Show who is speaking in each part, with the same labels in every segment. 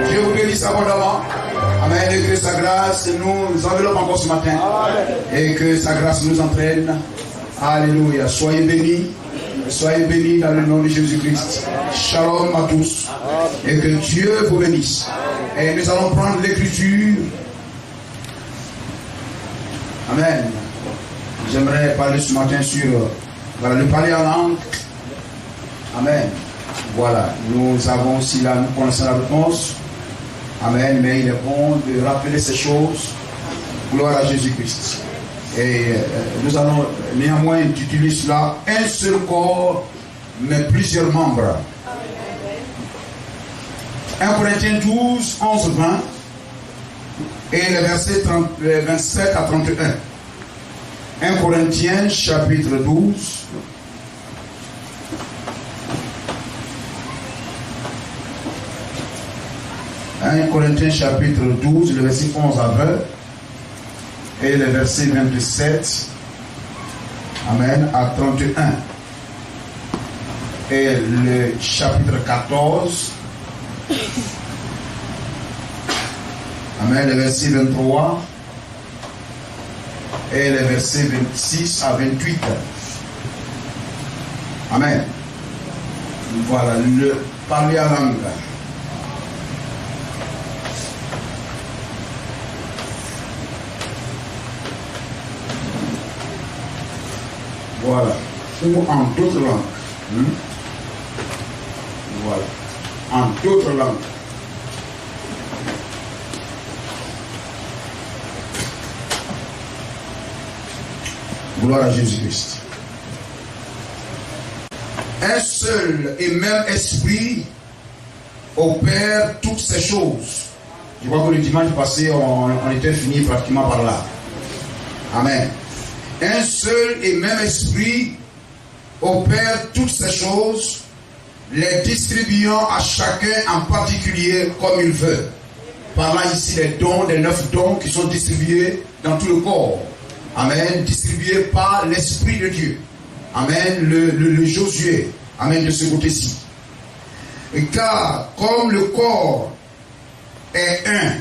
Speaker 1: Dieu vous bénisse abondamment. Amen. Et que sa grâce nous enveloppe encore ce matin. Et que sa grâce nous entraîne. Alléluia. Soyez bénis. Soyez bénis dans le nom de Jésus-Christ. Shalom à tous. Et que Dieu vous bénisse. Et nous allons prendre l'écriture. Amen. J'aimerais parler ce matin sur le parler en langue. Amen. Voilà, nous avons aussi là, nous connaissons la réponse. Amen. Mais il est bon de rappeler ces choses. Gloire à Jésus-Christ. Et nous allons néanmoins intituler cela un seul corps, mais plusieurs membres. 1 Corinthiens 12, 11, 20 et les versets 27 à 31. 1 Corinthiens chapitre 12. 1 Corinthiens chapitre 12, le verset 11 à 20 et le verset 27, amen, à 31. Et le chapitre 14, amen, le verset 23 et le verset 26 à 28. Amen. Voilà, le parler à langue. Voilà. Ou en d'autres langues. Voilà. En d'autres langues. Gloire à Jésus-Christ. Un seul et même esprit opère toutes ces choses. Je crois que le dimanche passé, on était fini pratiquement par là. Amen. Un seul et même esprit opère toutes ces choses, les distribuant à chacun en particulier comme il veut. Par là ici les dons, les 9 dons qui sont distribués dans tout le corps. Amen. Distribués par l'Esprit de Dieu. Amen. Le Josué. Amen. De ce côté-ci. Car comme le corps est un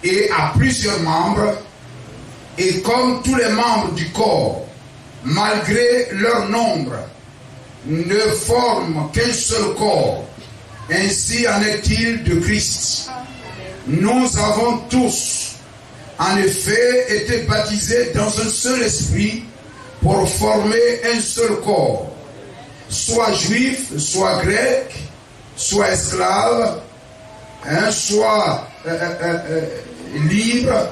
Speaker 1: et a plusieurs membres, et comme tous les membres du corps, malgré leur nombre, ne forment qu'un seul corps, ainsi en est-il de Christ. Nous avons tous, en effet, été baptisés dans un seul esprit pour former un seul corps, soit juif, soit grec, soit esclave, soit libre,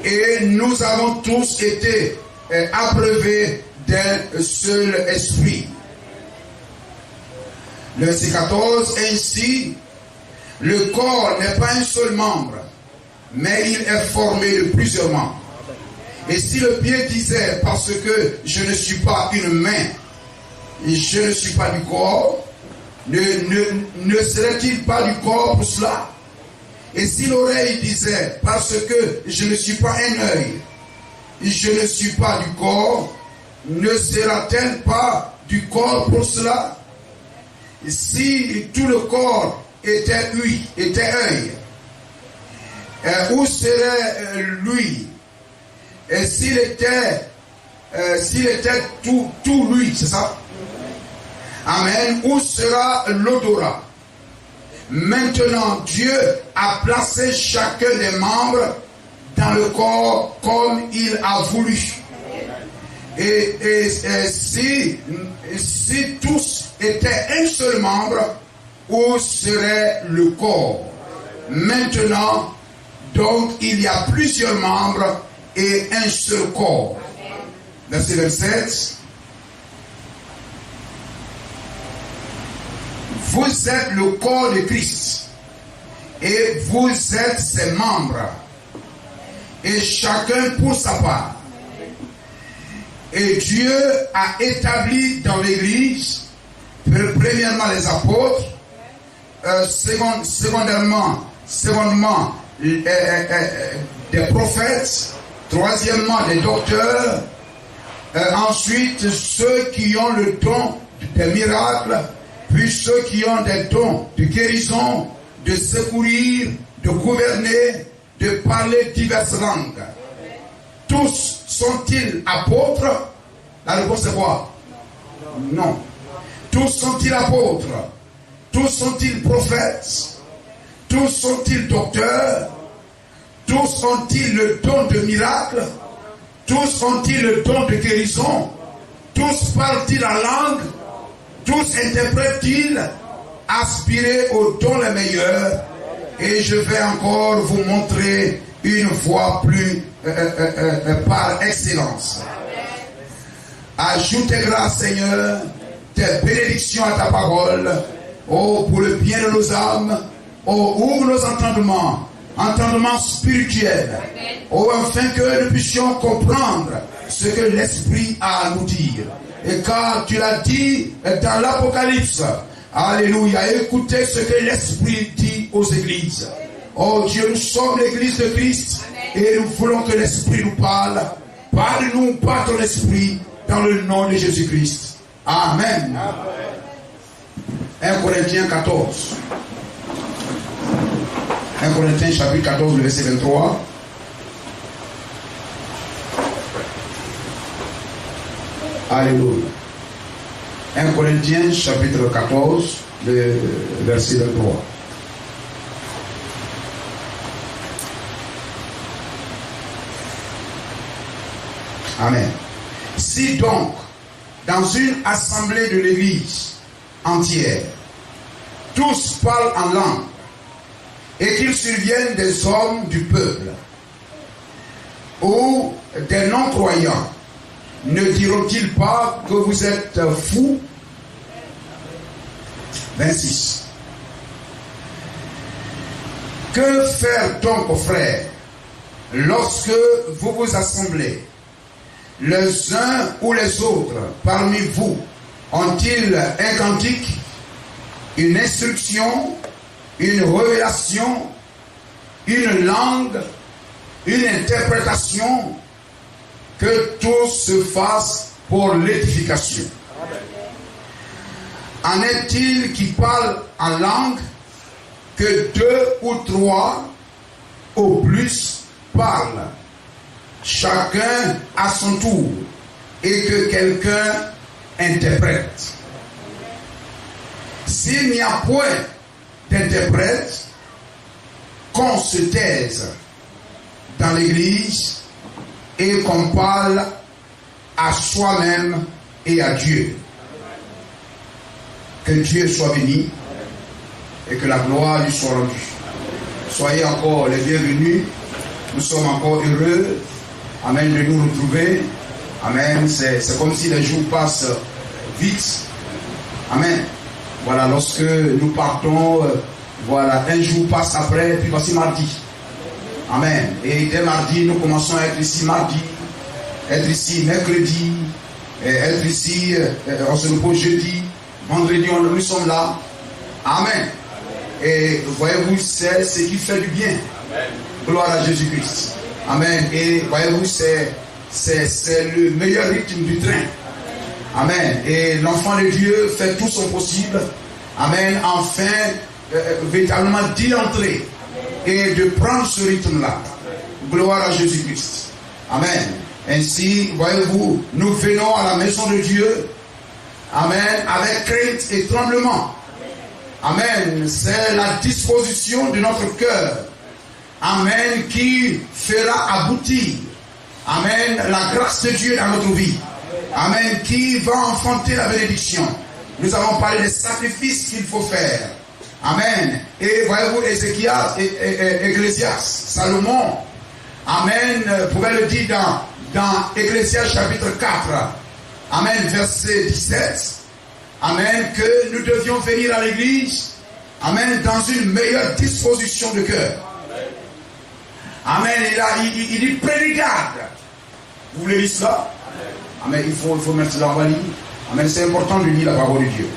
Speaker 1: et nous avons tous été abreuvés d'un seul esprit. Le verset 14, ainsi, le corps n'est pas un seul membre, mais il est formé de plusieurs membres. Et si le pied disait, parce que je ne suis pas une main, je ne suis pas du corps, ne serait-il pas du corps pour cela? Et si l'oreille disait, parce que je ne suis pas un œil, je ne suis pas du corps, ne sera-t-elle pas du corps pour cela? Si tout le corps était œil, où serait lui? Et s'il était tout lui, c'est ça? Amen. Où sera l'odorat? Maintenant, Dieu a placé chacun des membres dans le corps comme il a voulu. Et si tous étaient un seul membre, où serait le corps? Maintenant, donc, il y a plusieurs membres et un seul corps. Verset 27. Vous êtes le corps de Christ et vous êtes ses membres, et chacun pour sa part. Et Dieu a établi dans l'Église, premièrement les apôtres, secondement des prophètes, troisièmement des docteurs, ensuite ceux qui ont le don des miracles, puis ceux qui ont des dons de guérison, de secourir, de gouverner, de parler diverses langues. Tous sont-ils apôtres? La réponse est quoi? Non. Tous sont-ils apôtres? Tous sont-ils prophètes? Tous sont-ils docteurs? Tous ont-ils le don de miracle? Tous ont-ils le don de guérison? Tous parlent-ils la langue? Tous interprètent-ils? Aspirez aux dons les meilleurs, et je vais encore vous montrer une fois plus par excellence. Ajoute grâce, Seigneur, tes bénédictions à ta parole, oh, pour le bien de nos âmes, oh, ouvre nos entendements spirituels, oh, afin que nous puissions comprendre ce que l'Esprit a à nous dire. Et car tu l'as dit dans l'Apocalypse, alléluia, écoutez ce que l'Esprit dit aux églises. Oh Dieu, nous sommes l'église de Christ et nous voulons que l'Esprit nous parle. Parle-nous par ton Esprit dans le nom de Jésus-Christ. Amen. 1 Corinthiens 14. 1 Corinthiens chapitre 14, le verset 23. Alléluia. 1 Corinthiens chapitre 14, le verset 23. Amen. Si donc, dans une assemblée de l'Église entière, tous parlent en langue, et qu'ils surviennent des hommes du peuple, ou des non-croyants, ne diront-ils pas que vous êtes fous? 26. Que faire donc, frères, lorsque vous vous assemblez? Les uns ou les autres parmi vous ont-ils un cantique, une instruction, une révélation, une langue, une interprétation? Que tout se fasse pour l'édification. En est-il qui parle en langue que 2 ou 3 au plus parlent, chacun à son tour, et que quelqu'un interprète. S'il n'y a point d'interprète, qu'on se taise dans l'église et qu'on parle à soi-même et à Dieu. Que Dieu soit béni et que la gloire lui soit rendue. Soyez encore les bienvenus. Nous sommes encore heureux. Amen, de nous retrouver. Amen. C'est comme si les jours passent vite. Amen. Voilà, lorsque nous partons, voilà, un jour passe après, puis voici mardi. Amen. Et dès mardi, nous commençons à être ici mardi, être ici mercredi, être ici, on se repose jeudi, vendredi, nous sommes là. Amen. Et voyez-vous, c'est ce qui fait du bien. Amen. Gloire à Jésus-Christ. Amen. Et voyez-vous, c'est le meilleur rythme du train. Amen. Et l'enfant de Dieu fait tout son possible. Amen. Enfin, véritablement d'y entrer et de prendre ce rythme-là. Gloire à Jésus-Christ. Amen. Ainsi, voyez-vous, nous venons à la maison de Dieu. Amen. Avec crainte et tremblement. Amen. C'est la disposition de notre cœur. Amen. Qui fera aboutir. Amen. La grâce de Dieu dans notre vie. Amen. Qui va enfanter la bénédiction. Nous avons parlé des sacrifices qu'il faut faire. Amen. Et voyez-vous, Ecclésias, Salomon, Amen, pouvait le dire dans Ecclésias chapitre 4. Amen, verset 17. Amen, que nous devions venir à l'église. Amen, dans une meilleure disposition de cœur. Amen, il dit prenez garde. Vous voulez lire cela? Amen, il faut mettre cela en ligne. Amen, c'est important de lire la parole de Dieu.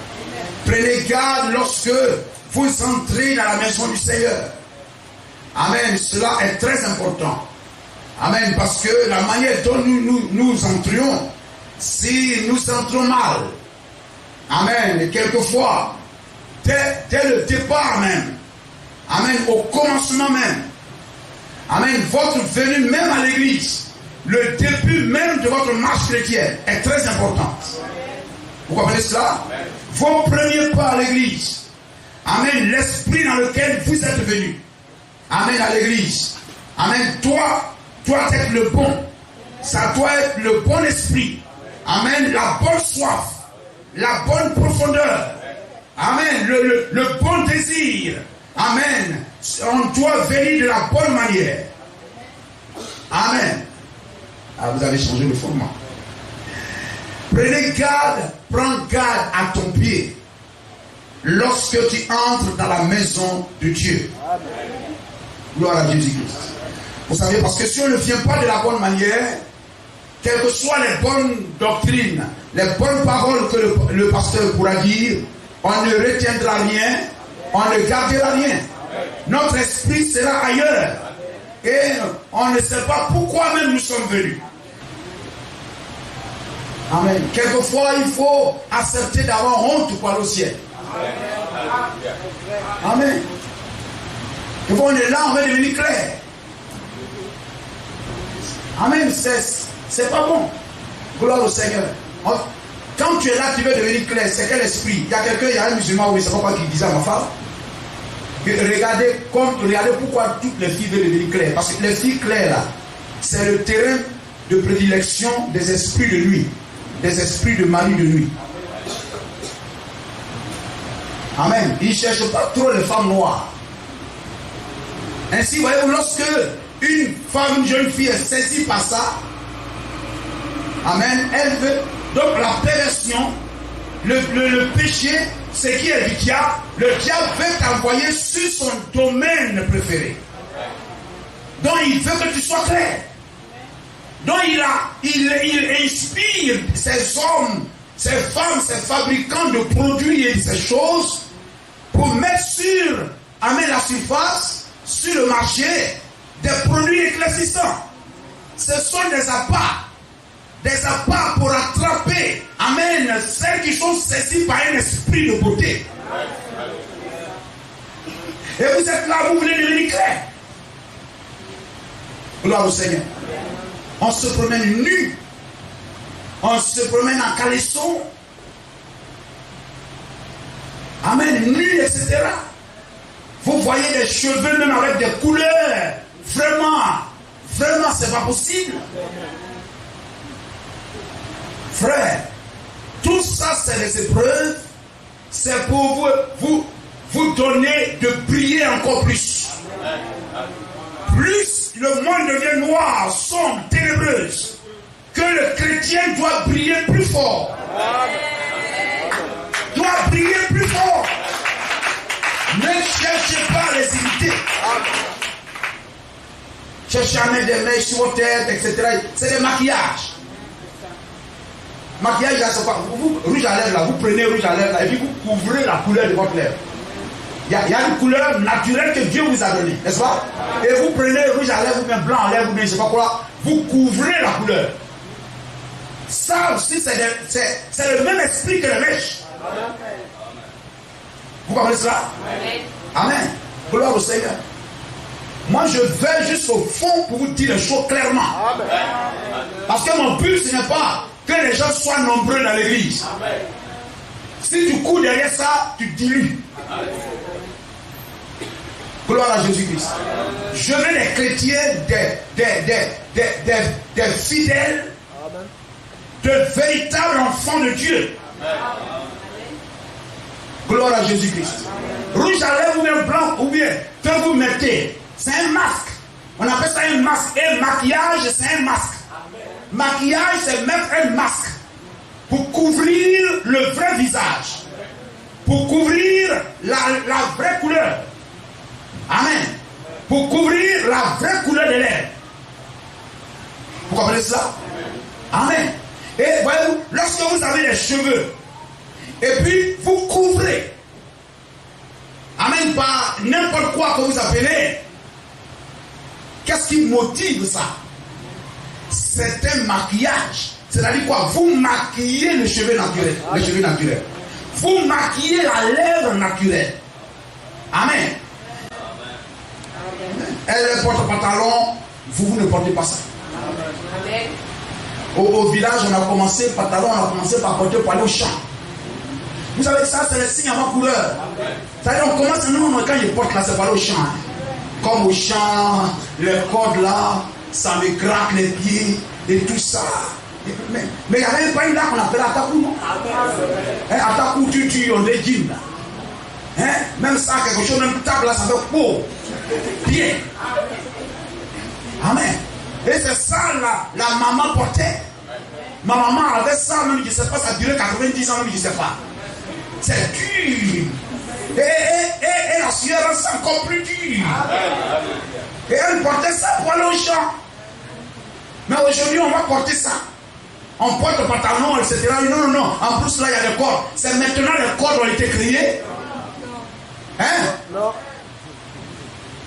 Speaker 1: Prenez garde lorsque vous entrez dans la maison du Seigneur. Amen, cela est très important. Amen, parce que la manière dont nous entrions, si nous entrons mal, amen, quelquefois, dès le départ même, amen, au commencement même, amen, votre venue même à l'église, le début même de votre marche chrétienne est très important. Vous comprenez cela? Vos premiers pas à l'église, amen, l'esprit dans lequel vous êtes venu, amen, à l'église, amen, doit être le bon, ça doit être le bon esprit, amen, la bonne soif, la bonne profondeur, amen, le bon désir, amen, on doit venir de la bonne manière, amen. Ah, vous avez changé le format. Prenez garde, prends garde à ton pied lorsque tu entres dans la maison de Dieu. Amen. Gloire à Jésus-Christ. Vous savez, parce que si on ne vient pas de la bonne manière, quelles que soient les bonnes doctrines, les bonnes paroles que le pasteur pourra dire, on ne retiendra rien, on ne gardera rien. Notre esprit sera ailleurs. Et on ne sait pas pourquoi même nous sommes venus. Amen. Quelquefois, il faut accepter d'avoir honte pour aller au ciel. Amen. Quelquefois, on est là, on va devenir clair. Amen. C'est pas bon. Gloire au Seigneur. Quand tu es là, tu veux devenir clair. C'est quel esprit? Il y a quelqu'un, il y a un musulman, oui, c'est pas qui disait à ma femme. Regardez pourquoi toutes les filles veulent devenir claires. Parce que les filles claires là, c'est le terrain de prédilection des esprits de nuit, des esprits de mari de nuit. Amen. Ils ne cherchent pas trop les femmes noires. Ainsi, voyez-vous, lorsque une femme, une jeune fille est saisie par ça, amen, elle veut, donc la perversion, le péché, c'est qui est du diable. Le diable veut t'envoyer sur son domaine préféré. Donc il veut que tu sois clair. Donc il inspire ces hommes, ces femmes, ces fabricants de produits et de ces choses pour mettre sur, amener la surface, sur le marché, des produits éclaircissants. Ce sont des appâts des apparts pour attraper, amen, celles qui sont saisies par un esprit de beauté. Et vous êtes là, vous voulez devenir clair. Gloire au Seigneur. On se promène nu. On se promène en caleçon. Amen, nu, etc. Vous voyez des cheveux même avec des couleurs. Vraiment, c'est pas possible. Frère, tout ça, c'est des épreuves. C'est pour vous donner de briller encore plus. Plus le monde devient noir, sombre, ténébreuse, que le chrétien doit briller plus fort. Doit briller plus fort. Ne cherchez pas à les imiter. Cherchez à mettre des mèches sur vos têtes, etc. C'est des maquillages. Maquillage, là, c'est quoi? Rouge à lèvres, là, vous prenez rouge à lèvres, là, et puis vous couvrez la couleur de votre lèvre. Il y a une couleur naturelle que Dieu vous a donnée, n'est-ce pas? Et vous prenez rouge à lèvres, ou bien blanc à lèvres, ou bien je ne sais pas quoi, vous couvrez la couleur. Ça aussi, c'est le même esprit que les mèches. Vous comprenez cela? Amen. Gloire au Seigneur. Moi, je vais jusqu'au fond pour vous dire les choses clairement. Parce que mon but, ce n'est pas que les gens soient nombreux dans l'église. Si tu cours derrière ça, tu dilues. Gloire à Jésus-Christ. Je veux des chrétiens, des fidèles, de véritables enfants de Dieu. Gloire à Jésus-Christ. Rouge à lèvres ou bien blanc, ou bien que vous mettez, c'est un masque. On appelle ça un masque. Et maquillage, c'est un masque. Maquillage, c'est mettre un masque pour couvrir le vrai visage, pour couvrir la vraie couleur. Amen. Pour couvrir la vraie couleur des lèvres. Vous comprenez ça? Amen. Et voyez-vous, lorsque vous avez les cheveux, et puis vous couvrez, amen, par n'importe quoi que vous appelez, qu'est-ce qui motive ça? C'est un maquillage. C'est-à-dire quoi? Vous maquillez le cheveu naturel. Le cheveu naturel. Vous maquillez la lèvre naturelle. Amen. Elle porte pantalon, vous ne portez pas ça. Amen. Au village, on a commencé pantalon, on a commencé par porter pour aller au champ. Vous savez, ça, c'est le signe avant couleur. C'est-à-dire, on commence, non, quand je porte là, c'est pas aller au champ. Hein. Comme au champ, les cordes là, ça me craque les pieds et tout ça. Mais il y avait un pays là qu'on appelle Atakou, non? Atakou, on est gym là. Hein? Même ça, quelque chose, même table là, ça fait peau. Pied. Amen. Et c'est ça la maman portait. Ma maman avait ça, même je ne sais pas, ça durait 90 ans, même je ne sais pas. C'est dur. Et la sueur, c'est encore plus dur. Et elle portait ça pour aller au champ. Mais aujourd'hui, on va porter ça. On porte le pantalon, etc. Non. En plus, là, il y a des cordes. C'est maintenant les cordes ont été créées. Hein? Non.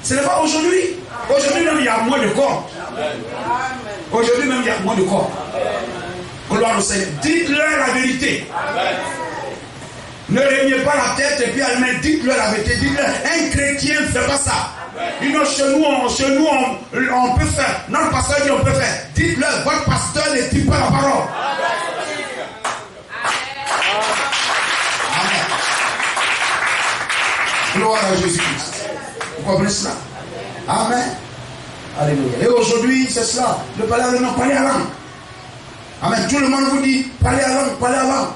Speaker 1: Ce n'est pas aujourd'hui. Aujourd'hui, même, il y a moins de cordes. Aujourd'hui, même, il y a moins de cordes. Gloire au Seigneur. Dites-leur la vérité. Ne régnez pas la tête et puis allez, dites-leur la vérité. Dites-leur, un chrétien ne fait pas ça. Chez nous, on peut faire. Notre pasteur dit on peut faire. Dites-leur, votre pasteur ne dit pas la parole. Amen. Gloire à Jésus-Christ. Vous comprenez cela? Amen. Alléluia. Et aujourd'hui, c'est cela. Ne parler à langue, parler à langue. Amen. Tout le monde vous dit, parlez à langue, parlez à langue.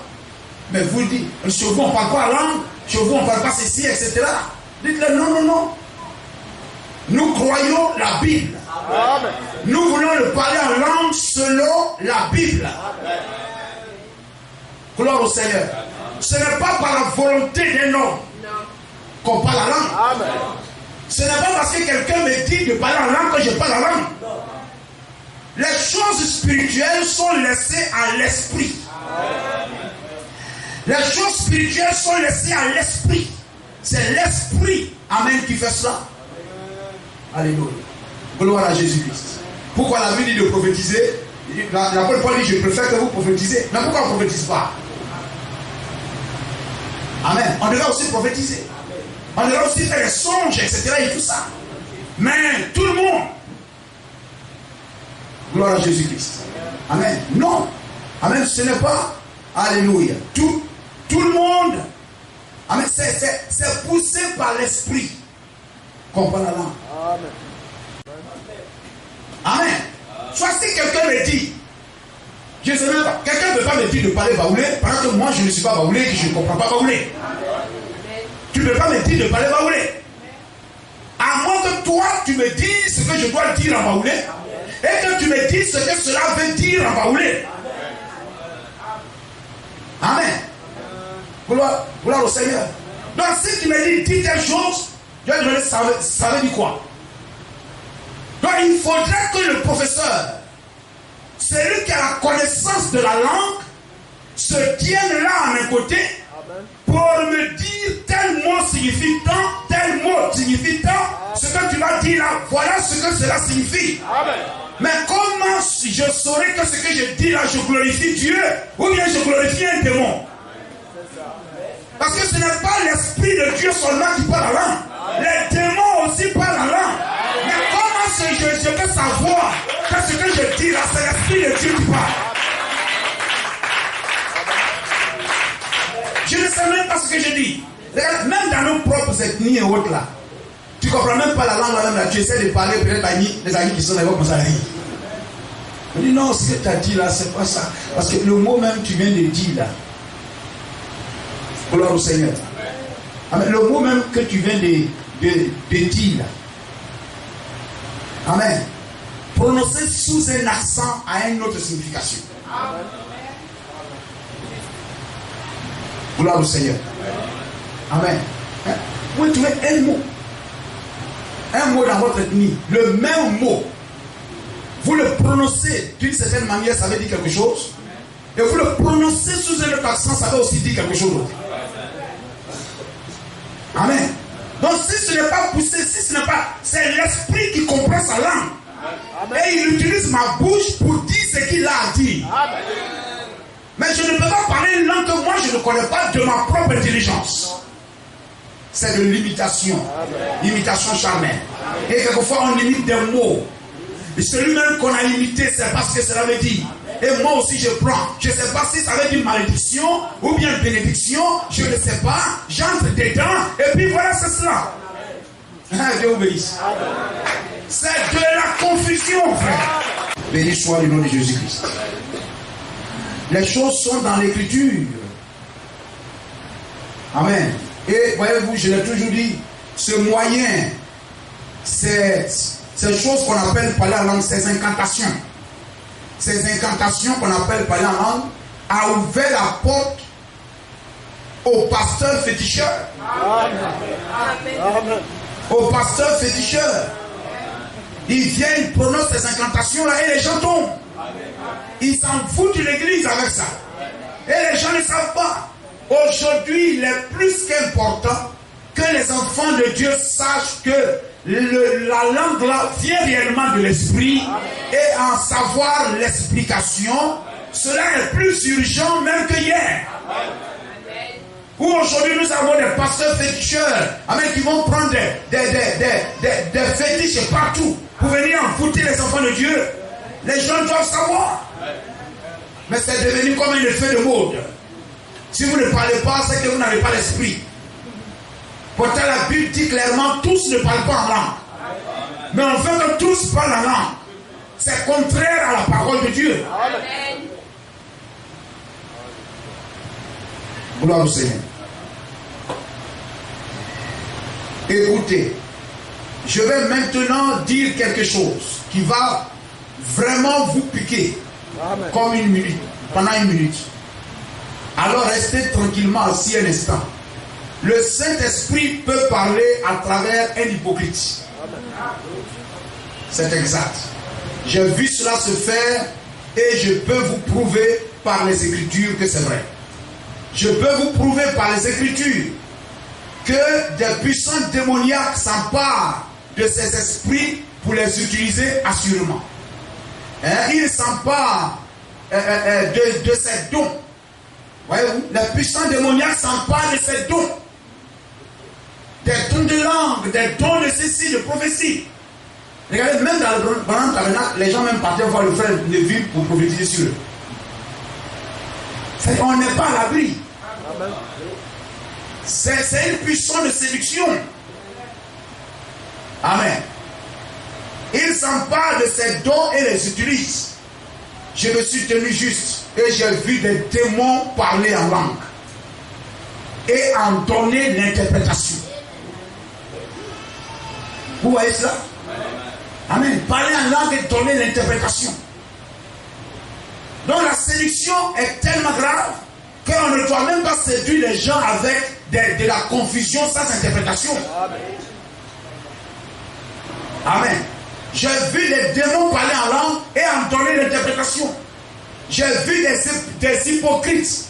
Speaker 1: Mais vous dites, chez vous, on ne parle pas à langue. Chez vous, on ne parle pas ceci, etc. Dites-leur, non. Nous croyons la Bible. Amen. Nous voulons le parler en langue selon la Bible. Amen. Gloire au Seigneur. Ce n'est pas par la volonté d'un homme qu'on parle la langue. Amen. Ce n'est pas parce que quelqu'un me dit de parler en langue que je parle la langue. Les choses spirituelles sont laissées à l'esprit. Les choses spirituelles sont laissées à l'esprit. C'est l'esprit, amen, qui fait cela. Alléluia. Gloire à Jésus-Christ. Pourquoi la Bible dit de prophétiser? L'apôtre Paul dit, je préfère que vous prophétisez. Mais pourquoi on ne prophétise pas? Amen. On devrait aussi prophétiser. On devrait aussi faire des songes, etc. et tout ça. Mais tout le monde. Gloire à Jésus-Christ. Amen. Non. Amen. Ce n'est pas. Alléluia. Tout le monde. Amen. C'est poussé par l'esprit. Comprends la langue. Amen. Soit si quelqu'un me dit, je ne sais même pas, quelqu'un ne peut pas me dire de parler baoulé, parce que moi je ne suis pas baoulé, que je ne comprends pas baoulé. Tu ne peux pas me dire de parler baoulé. À moins que toi tu me dises ce que je dois dire en baoulé, et que tu me dises ce que cela veut dire en baoulé. Amen. Gloire au Seigneur. Donc si tu me dis telle chose, je vais te demander ça veut dire quoi? Donc il faudrait que le professeur, celui qui a la connaissance de la langue, se tienne là à mes côtés pour me dire tel mot signifie tant, tel mot signifie tant, ce que tu vas dire là, voilà ce que cela signifie. Amen. Mais comment je saurais que ce que je dis là, je glorifie Dieu ou bien je glorifie un démon? Parce que ce n'est pas l'esprit de Dieu seulement qui parle la langue. Les démons aussi parlent la langue. Mais comment je peux savoir que ce que je dis là, c'est l'esprit de Dieu qui parle? Je ne sais même pas ce que je dis. Même dans nos propres ethnies et autres là, tu ne comprends même pas la langue là, tu essaies de parler peut-être à les amis qui sont là, ils vont commencer à rire. On dit non, ce que tu as dit là, c'est pas ça. Parce que le mot même tu viens de dire là, gloire au Seigneur. Amen. Le mot même que tu viens de dire là, amen, prononcé sous un accent a une autre signification. Amen. Gloire au Seigneur. Amen. Vous pouvez trouver un mot dans votre ethnie, le même mot, vous le prononcez d'une certaine manière, ça veut dire quelque chose, et vous le prononcez sous un autre accent, ça veut aussi dire quelque chose d'autre. Amen. Donc si ce n'est pas poussé, si ce n'est pas, c'est l'esprit qui comprend sa langue. Amen. Et il utilise ma bouche pour dire ce qu'il a à dire. Amen. Mais je ne peux pas parler une langue que moi je ne connais pas de ma propre intelligence. C'est de l'imitation. L'imitation charnelle. Et quelquefois on imite des mots. Et celui-même qu'on a imité, c'est pas ce que cela veut dire. Et moi aussi je prends. Je ne sais pas si ça veut dire malédiction ou bien bénédiction. Je ne sais pas. J'entre dedans. Et puis voilà, c'est cela. Dieu obéisse. C'est de la confusion, frère. Béni soit le nom de Jésus-Christ. Les choses sont dans l'écriture. Amen. Et voyez-vous, je l'ai toujours dit, ce moyen, ces choses qu'on appelle parler en langue, ces incantations qu'on appelle parler en langue, a ouvert la porte aux pasteurs féticheurs. Amen. Aux pasteurs féticheurs. Ils viennent, prononcent ces incantations-là et les gens tombent. Ils s'en foutent de l'église avec ça. Et les gens ne savent pas. Aujourd'hui, il est plus qu'important que les enfants de Dieu sachent que la langue là vient réellement de l'esprit et en savoir l'explication, cela est plus urgent même que hier. Où aujourd'hui nous avons des pasteurs féticheurs qui vont prendre des fétiches partout pour venir envoûter les enfants de Dieu. Les gens doivent savoir. Mais c'est devenu comme un effet de mode. Si vous ne parlez pas, c'est que vous n'avez pas l'esprit. Pourtant la Bible dit clairement, tous ne parlent pas en langue. Mais en fait que tous parlent en langue, c'est contraire à la parole de Dieu. Amen. Gloire au Seigneur. Écoutez, je vais maintenant dire quelque chose qui va vraiment vous piquer. Amen. Comme une minute, pendant une minute. Alors restez tranquillement assis un instant. Le Saint-Esprit peut parler à travers un hypocrite. C'est exact. J'ai vu cela se faire et je peux vous prouver par les Écritures que c'est vrai. Je peux vous prouver par les Écritures que des puissants démoniaques s'emparent de ces esprits pour les utiliser assurément. Il s'empare de ses dons. Voyez-vous, les puissants démoniaques s'emparent de ses dons. Des dons de langue, des dons de ceci, de prophétie. Regardez, même dans le grand tabernacle, les gens même partaient voir le frère Lévi pour prophétiser sur eux. On n'est pas à l'abri. C'est une puissance de séduction. Amen. Il s'empare de ses dons et les utilise. Je me suis tenu juste et j'ai vu des démons parler en langue et en donner l'interprétation. Vous voyez cela? Amen. Parler en langue et donner l'interprétation. Donc la séduction est tellement grave qu'on ne doit même pas séduire les gens avec de la confusion sans interprétation. Amen. J'ai vu les démons parler en langue et en donner l'interprétation. J'ai vu des hypocrites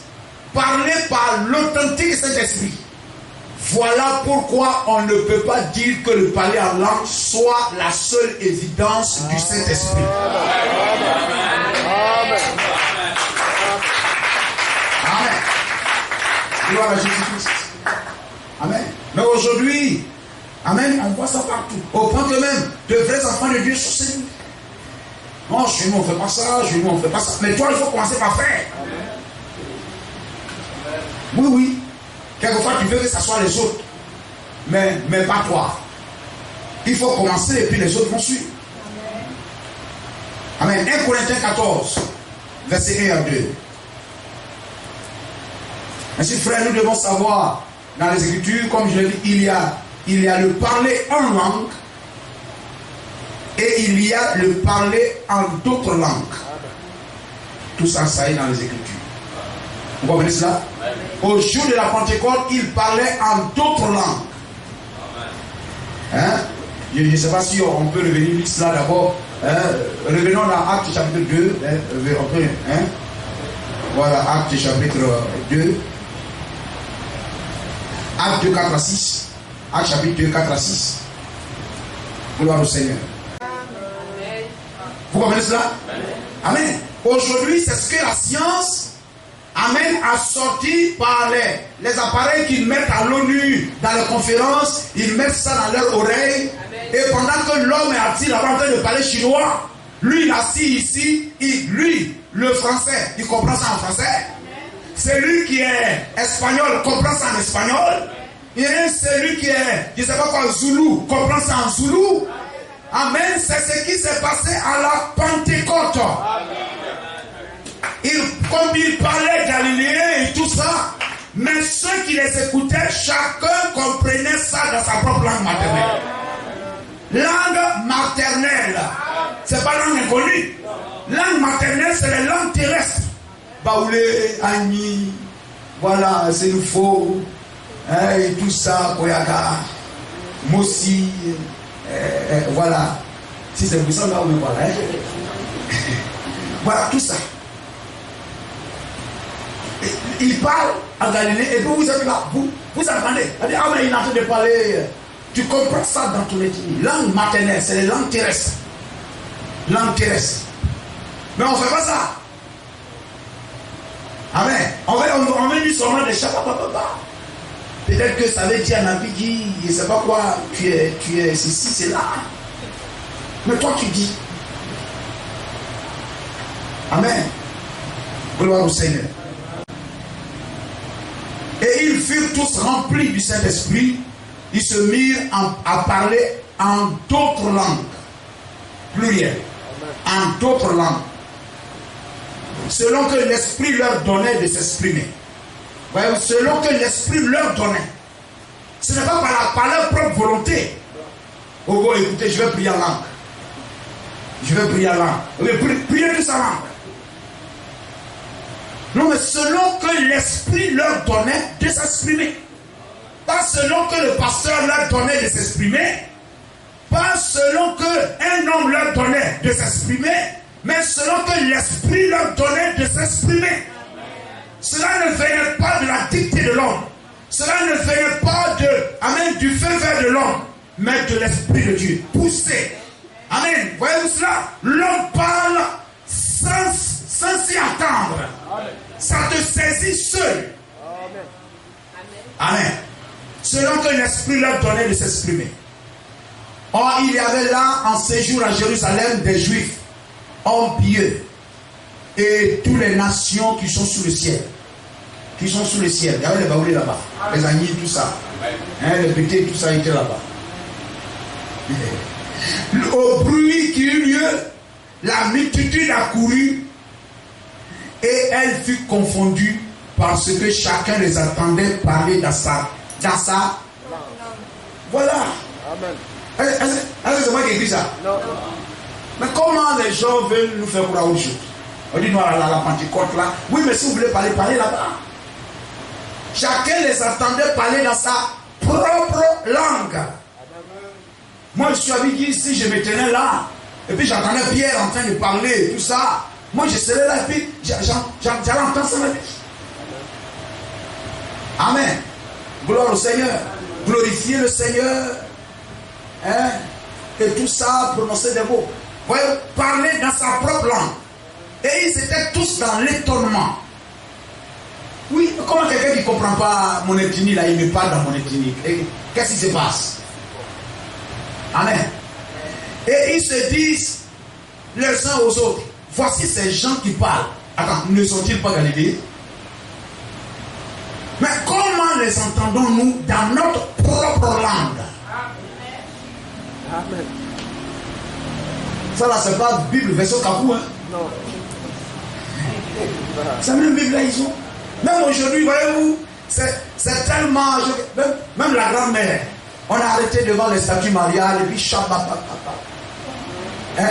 Speaker 1: parler par l'authentique Saint-Esprit. Voilà pourquoi on ne peut pas dire que le parler en langue soit la seule évidence du Saint-Esprit. Amen. Gloire à Jésus-Christ. Amen. Mais aujourd'hui, amen, on voit ça partout. Au point que même de vrais enfants de Dieu sont séduits. Non, chez nous on ne fait pas ça, chez nous on ne fait pas ça. Mais toi, il faut commencer par faire. Oui, oui. Quelquefois, tu veux que ça soit les autres. Mais pas toi. Il faut commencer et puis les autres vont suivre. Amen. 1 Corinthiens 14, verset 1 à 2. Ainsi, frère, nous devons savoir, dans les Écritures, comme je l'ai dit, il y a le parler en langue et il y a le parler en d'autres langues. Tout ça, ça est dans les Écritures. Vous comprenez cela? Au jour de la Pentecôte, il parlait en d'autres langues. Hein? Je ne sais pas si on peut revenir lire cela d'abord. Revenons dans Actes chapitre 2. Voilà, Actes chapitre 2. Actes 2, 4 à 6. Actes chapitre 2, 4 à 6. Gloire au Seigneur. Vous comprenez cela? Amen. Aujourd'hui, c'est ce que la science, amen, a sorti par les appareils qu'ils mettent à l'ONU dans les conférences. Ils mettent ça dans leurs oreilles. Et pendant que l'homme est assis là-bas en train de parler chinois, lui, il est assis ici. Lui, le français, il comprend ça en français. Celui qui est espagnol comprend ça en espagnol. Et celui qui est, je ne sais pas quoi, zoulou, comprend ça en zoulou. Amen. C'est ce qui s'est passé à la Pentecôte. Comme il parlait galiléen et tout ça, mais ceux qui les écoutaient, chacun comprenait ça dans sa propre langue maternelle. Langue maternelle. C'est pas langue inconnue. Langue maternelle, c'est les langues terrestres. Baoulé, Agni, voilà, c'est nous faux, et tout ça, Koyaka, Mossi, voilà. Si c'est puissant, là, on voilà. Voilà, tout ça. Il parle en Galilée, et vous êtes là, vous entendez. Ah, mais il est en train de parler. Tu comprends ça dans ton ethnie. Langue maternelle, c'est les langues terrestres. Langue terrestre. Mais on ne fait pas ça. Amen. On veut dire seulement des chapapapapa. Peut-être que ça veut dire un ambiguï, je ne sais pas quoi, tu es ceci, c'est là. Mais toi tu dis. Amen. Gloire au Seigneur. Et ils furent tous remplis du Saint-Esprit. Ils se mirent à parler en d'autres langues. Pluriel. En d'autres langues. Selon que l'Esprit leur donnait de s'exprimer. Voyez, selon que l'Esprit leur donnait. Ce n'est pas par leur propre volonté. Oh bon, écoutez, je vais prier en langue. Je vais prier en langue. Oui, priez tous en langue. Non, mais selon que l'Esprit leur donnait de s'exprimer. Pas selon que le pasteur leur donnait de s'exprimer. Pas selon que un homme leur donnait de s'exprimer. Mais selon que l'Esprit leur donnait de s'exprimer. Cela ne venait pas de la dictée de l'homme. Cela ne venait pas du feu vert de l'homme, mais de l'Esprit de Dieu. Poussé. Amen. Voyez-vous cela? L'homme parle sans s'y attendre. Amen. Ça te saisit seul. Amen. Amen. Selon que l'Esprit leur donnait de s'exprimer. Or, il y avait là, en séjour à Jérusalem, des Juifs, hommes pieux, et toutes les nations qui sont sous le ciel. Qui sont sous le ciel. Il y avait les baoulés là-bas, les agneaux, tout ça. Hein, les bétés, tout ça était là-bas. Au bruit qui eut lieu, la multitude accourut et elle fut confondue parce que chacun les attendait parler dans sa. Voilà. Amen. Est-ce que c'est moi qui ai écrit ça? Non. Mais comment les gens veulent nous faire croire autre chose? On dit, non, la Pentecôte là. Oui, mais si vous voulez parler là-bas. Chacun les attendait parler dans sa propre langue. Moi, je suis habitué ici, je me tenais là. Et puis j'entendais Pierre en train de parler, tout ça. Moi, je serais là et puis j'allais entendre ça. Amen. Gloire au Seigneur. Glorifier le Seigneur. Hein? Et tout ça, prononcer des mots. Vous voyez, parler dans sa propre langue. Et ils étaient tous dans l'étonnement. Oui, comment quelqu'un qui ne comprend pas mon ethnie, là, il me parle dans mon ethnie. Qu'est-ce qui se passe? Amen. Et ils se disent les uns aux autres, voici ces gens qui parlent. Attends, ne sont-ils pas Galiléens? Mais comment les entendons-nous dans notre propre langue? Amen. Ça là, c'est pas Bible version Kakou, hein? Non. C'est même Bible là, ils ont. Même aujourd'hui, voyez-vous, c'est tellement. Même la grand-mère, on a arrêté devant les statues mariales et puis chabapapapa.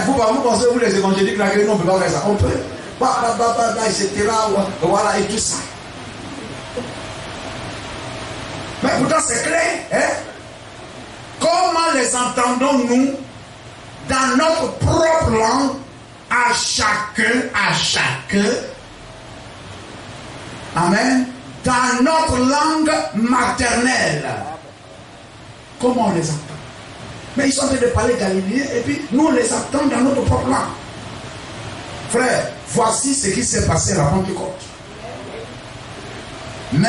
Speaker 1: Vous pensez, vous les évangéliques, là, que nous, on ne peut pas faire ça. On peut. Etc. Voilà, et tout ça. Mais pourtant, c'est clair. Hein? Comment les entendons-nous dans notre propre langue, à chacun, amen, dans notre langue maternelle? Comment on les entend? Mais ils sont en train de parler galiléen et puis nous on les entend dans notre propre langue. Frère, voici ce qui s'est passé à la Pentecôte. Mais,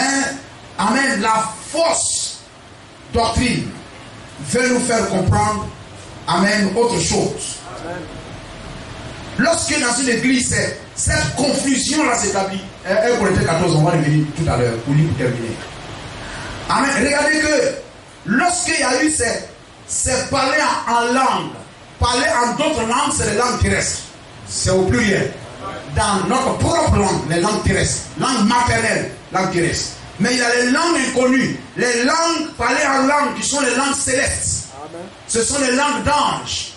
Speaker 1: amen, la fausse doctrine veut nous faire comprendre, amen, autre chose. Amen. Lorsque dans une église, cette confusion-là s'établit, 1 Corinthiens 14, on va revenir tout à l'heure pour terminer. Amen. Regardez que lorsqu'il y a eu c'est parler en langue, parler en d'autres langues, c'est les langues terrestres. C'est au pluriel. Dans notre propre langue, les langues terrestres, langue maternelle, langue terrestre. Mais il y a les langues inconnues, les langues parlées en langue qui sont les langues célestes. Amen. Ce sont les langues d'anges.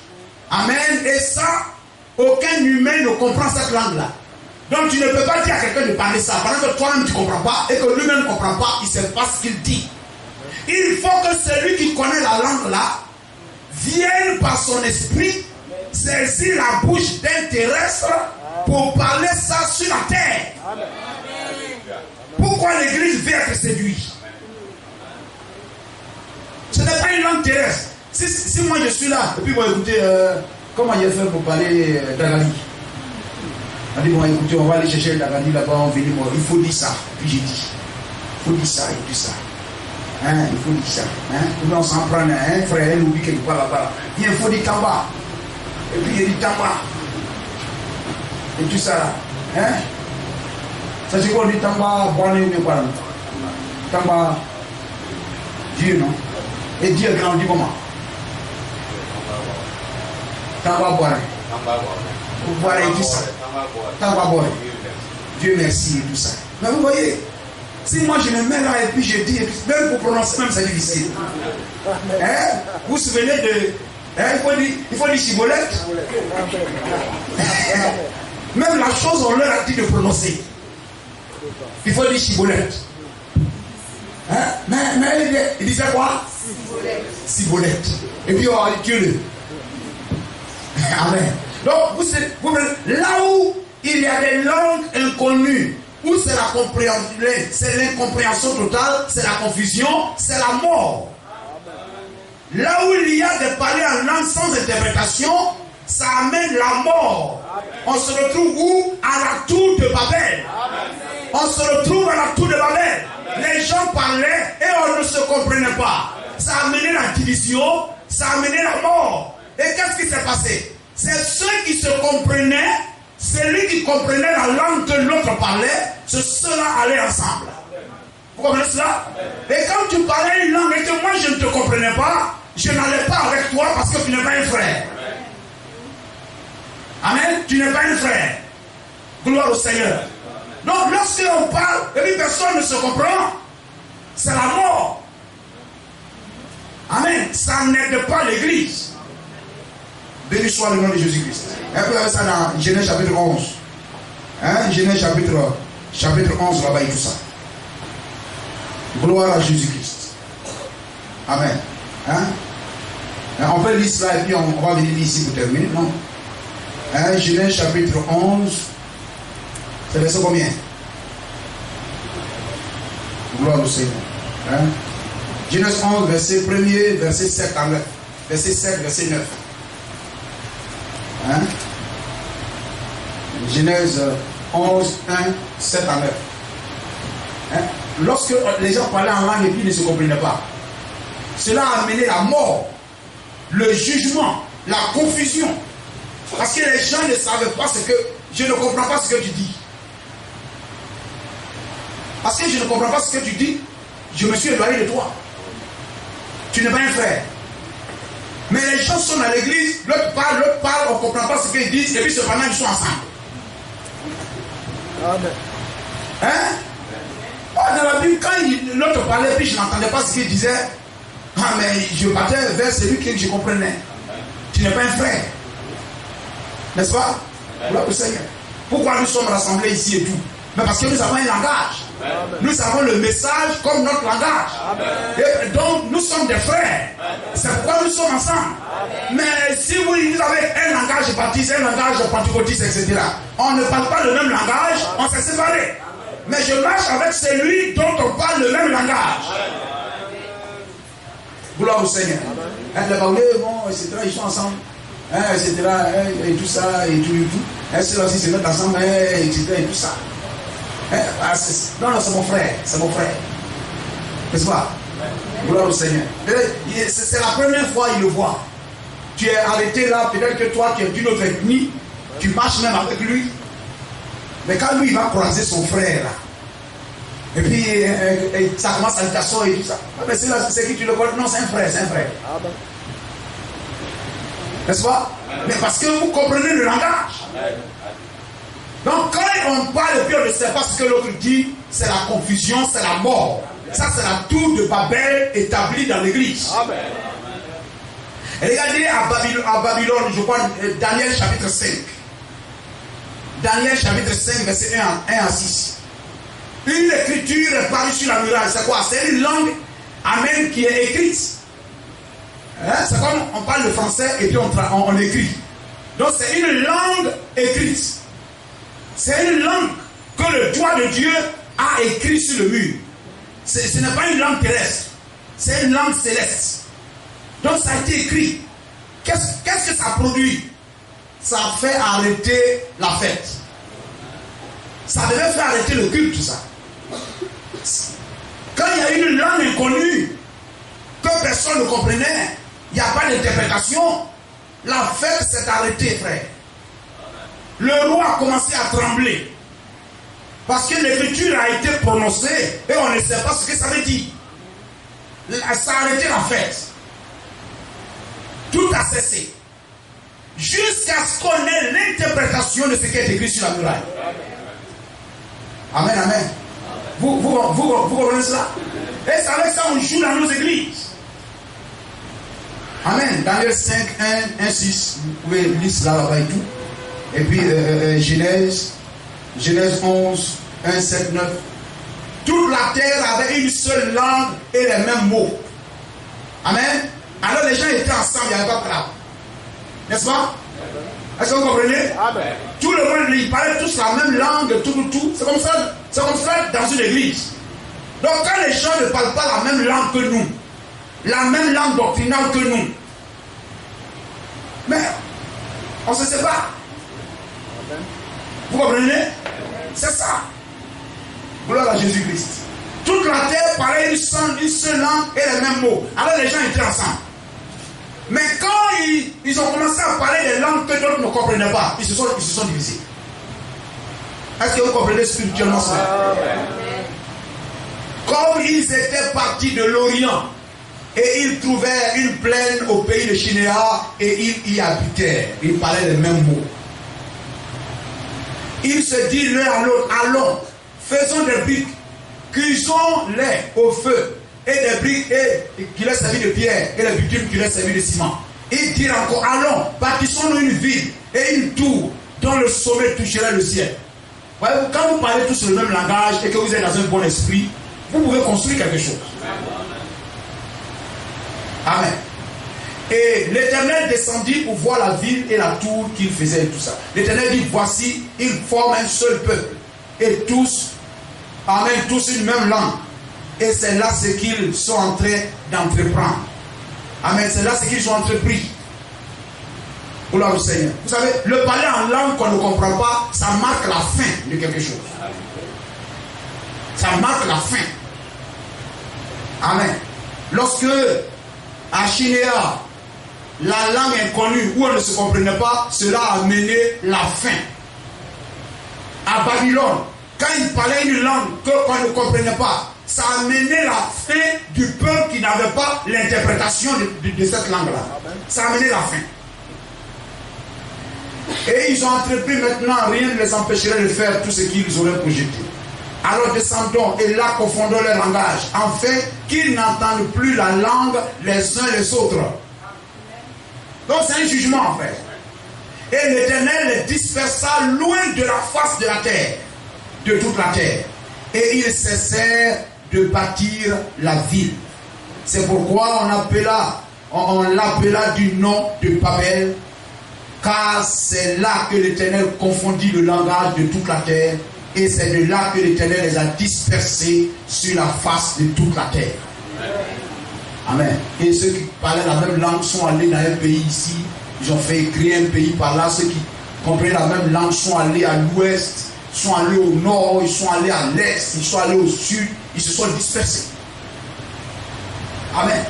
Speaker 1: Amen. Et ça, aucun humain ne comprend cette langue-là. Donc tu ne peux pas dire à quelqu'un de parler ça, pendant que toi-même tu ne comprends pas et que lui-même ne comprend pas, il ne sait pas ce qu'il dit. Il faut que celui qui connaît la langue-là vienne par son esprit saisir la bouche d'un terrestre pour parler ça sur la terre. Amen. Pourquoi l'église veut être séduite? Ce n'est pas une langue terrestre. Si moi je suis là, et puis moi écoutez, comment il a fait pour parler d'Agali? On dit, bon écoutez, on va aller chercher d'Agali là-bas, on va venir, il faut dire ça. Puis j'ai dit, il faut dire ça et tout ça. Hein, il faut dire ça. Hein? On s'en prend un frère, elle oublie quelque part là-bas. Il faut dire Tamba. Et puis il dit Tamba. Et tout ça là. Hein? Ça c'est quoi, on dit Tamba, bon, et quoi là? Tamba, Dieu, non? Et Dieu est grand, on dit comment? Tamba boire. Vous voyez tout ça. Tamba boire. Dieu merci et tout ça. Mais vous voyez, si moi je me mets là et puis je dis, même pour prononcer, même c'est difficile. Hein? Vous vous souvenez de. Hein? Il faut dire chibolette. Même la chose, on leur a dit de prononcer. Il faut dire chibolette. Hein? Mais il disait quoi? Cibolette. Et puis on a dit Dieu. Amen. Donc, là où il y a des langues inconnues, où c'est l'incompréhension totale, c'est la confusion, c'est la mort. Là où il y a des parler en langue sans interprétation, ça amène la mort. On se retrouve où? À la tour de Babel. On se retrouve à la tour de Babel. Les gens parlaient et on ne se comprenait pas. Ça a amené la division, ça a amené la mort. Et qu'est-ce qui s'est passé? C'est ceux qui se comprenaient, celui qui comprenait la langue que l'autre parlait, ceux-là allaient ensemble. Vous comprenez cela? Et quand tu parlais une langue et que moi je ne te comprenais pas, je n'allais pas avec toi parce que tu n'es pas un frère. Amen. Tu n'es pas un frère. Gloire au Seigneur. Donc lorsque on parle et puis personne ne se comprend, c'est la mort. Amen. Ça n'aide pas l'église. Béni soit le nom de Jésus-Christ. Et vous avez ça dans Genèse chapitre 11. Hein? Genèse chapitre 11, là-bas et tout ça. Gloire à Jésus-Christ. Amen. Hein? On peut lire cela et puis on va venir ici pour terminer. Non? Hein? Genèse chapitre 11. C'est verset combien? Gloire au Seigneur. Hein? Genèse 11, verset 1er, verset 7 à 9. Verset 7, verset 9. Hein? Genèse 11, 1, 7 à 9. Hein? Lorsque les gens parlaient en langue et puis ne se comprenaient pas, cela a amené la mort, le jugement, la confusion. Parce que les gens ne savaient pas ce que... Je ne comprends pas ce que tu dis. Parce que je ne comprends pas ce que tu dis, je me suis éloigné de toi. Tu n'es pas un frère. Mais les gens sont dans l'église, l'autre parle, on ne comprend pas ce qu'ils disent, et puis cependant ils sont ensemble. Amen. Hein? Oh, dans la Bible, quand l'autre parlait, puis je n'entendais pas ce qu'il disait, ah mais je battais vers celui que je comprenais. Tu n'es pas un frère. N'est-ce pas? Gloire au Seigneur. Pourquoi nous sommes rassemblés ici et tout? Mais parce que nous avons un langage. Amen. Nous avons le message comme notre langage. Et donc nous sommes des frères. C'est pourquoi nous sommes ensemble. Amen. Mais si vous avez un langage baptiste, un langage pentecôtiste, etc., on ne parle pas le même langage, on s'est séparés. Mais je marche avec celui dont on parle le même langage. Gloire au Seigneur. Les Baoulés, bon, etc., ils sont ensemble. Etc., et tout ça, et tout. Ceux-là aussi se mettent ensemble, etc., et tout ça. Non, c'est mon frère, c'est mon frère. N'est-ce pas? Gloire au Seigneur. C'est la première fois qu'il le voit. Tu es arrêté là, peut-être que toi, tu es d'une autre ethnie, tu marches même avec lui. Mais quand lui, il va croiser son frère, là, et puis ça commence à t'asseoir et tout ça. Mais c'est qui tu le connais? Non, c'est un frère, c'est un frère. N'est-ce pas? Mais parce que vous comprenez le langage. Donc quand on parle et puis on ne sait pas ce que l'autre dit, c'est la confusion, c'est la mort. Ça c'est la tour de Babel établie dans l'église. Regardez à Babylone, je crois, Daniel chapitre 5. Daniel chapitre 5, verset 1 à 6. Une écriture est parue sur la muraille. C'est quoi? C'est une langue, amen, qui est écrite. Hein? C'est comme on parle le français et puis on écrit. Donc c'est une langue écrite. C'est une langue que le doigt de Dieu a écrit sur le mur. Ce n'est pas une langue terrestre. C'est une langue céleste. Donc ça a été écrit. Qu'est-ce que ça produit? Ça fait arrêter la fête. Ça devait faire arrêter le culte, tout ça. Quand il y a une langue inconnue, que personne ne comprenait, il n'y a pas d'interprétation, la fête s'est arrêtée, frère. Le roi a commencé à trembler. Parce que l'écriture a été prononcée et on ne sait pas ce que ça veut dire. Ça a arrêté la fête. Tout a cessé. Jusqu'à ce qu'on ait l'interprétation de ce qui est écrit sur la muraille. Amen, amen. Vous comprenez cela? Et c'est avec ça qu'on joue dans nos églises. Amen. Daniel 5, 1, 6. Vous pouvez lire cela là-bas et tout. Et puis Genèse 11, 1, 7, 9. Toute la terre avait une seule langue et les mêmes mots. Amen. Alors les gens étaient ensemble, il n'y avait pas de problème. N'est-ce pas? Est-ce que vous comprenez? Amen. Tout le monde, ils parlaient tous la même langue, tout. C'est comme ça dans une église. Donc quand les gens ne parlent pas la même langue que nous, la même langue doctrinale que nous, mais on se sépare. Vous comprenez? C'est ça. Gloire à Jésus-Christ. Toute la terre parlait une seule langue et les mêmes mots. Alors les gens étaient ensemble. Mais quand ils ont commencé à parler des langues que d'autres ne comprenaient pas, ils se sont divisés. Est-ce que vous comprenez spirituellement cela? Comme ils étaient partis de l'Orient et ils trouvèrent une plaine au pays de Shinéa et ils y habitèrent, ils parlaient les mêmes mots. Ils se disent l'un à l'autre, allons, faisons des briques, cuisons-les au feu, et des briques qui leur servirent de pierre, et les bitumes qui leur servirent de ciment. Ils dirent encore, allons, bâtissons-nous une ville et une tour dont le sommet toucherait le ciel. Voyez-vous, quand vous parlez tous le même langage et que vous êtes dans un bon esprit, vous pouvez construire quelque chose. Amen. Et l'Éternel descendit pour voir la ville et la tour qu'il faisait et tout ça. L'Éternel dit, voici, ils forment un seul peuple. Et tous, amen, tous une même langue. Et c'est là ce qu'ils sont en train d'entreprendre. Amen, c'est là ce qu'ils ont entrepris. Gloire au Seigneur. Vous savez, le parler en langue qu'on ne comprend pas, ça marque la fin de quelque chose. Ça marque la fin. Amen. Lorsque à Shinéa, la langue inconnue où on ne se comprenait pas, cela a amené la fin. À Babylone, quand ils parlaient une langue qu'on ne comprenait pas, ça a amené la fin du peuple qui n'avait pas l'interprétation de cette langue-là. Ça a amené la fin. Et ils ont entrepris maintenant, rien ne les empêcherait de faire tout ce qu'ils auraient projeté. Alors descendons et là confondons leur langage, afin qu'ils n'entendent plus la langue les uns les autres. Donc c'est un jugement en fait. Et l'Éternel les dispersa loin de la face de la terre, de toute la terre. Et ils cessèrent de bâtir la ville. C'est pourquoi on l'appela du nom de Babel, car c'est là que l'Éternel confondit le langage de toute la terre. Et c'est de là que l'Éternel les a dispersés sur la face de toute la terre. Amen. Et ceux qui parlaient la même langue sont allés dans un pays ici. Ils ont fait créer un pays par là. Ceux qui comprenaient la même langue sont allés à l'ouest, sont allés au nord, ils sont allés à l'est, ils sont allés au sud. Ils se sont dispersés. Amen.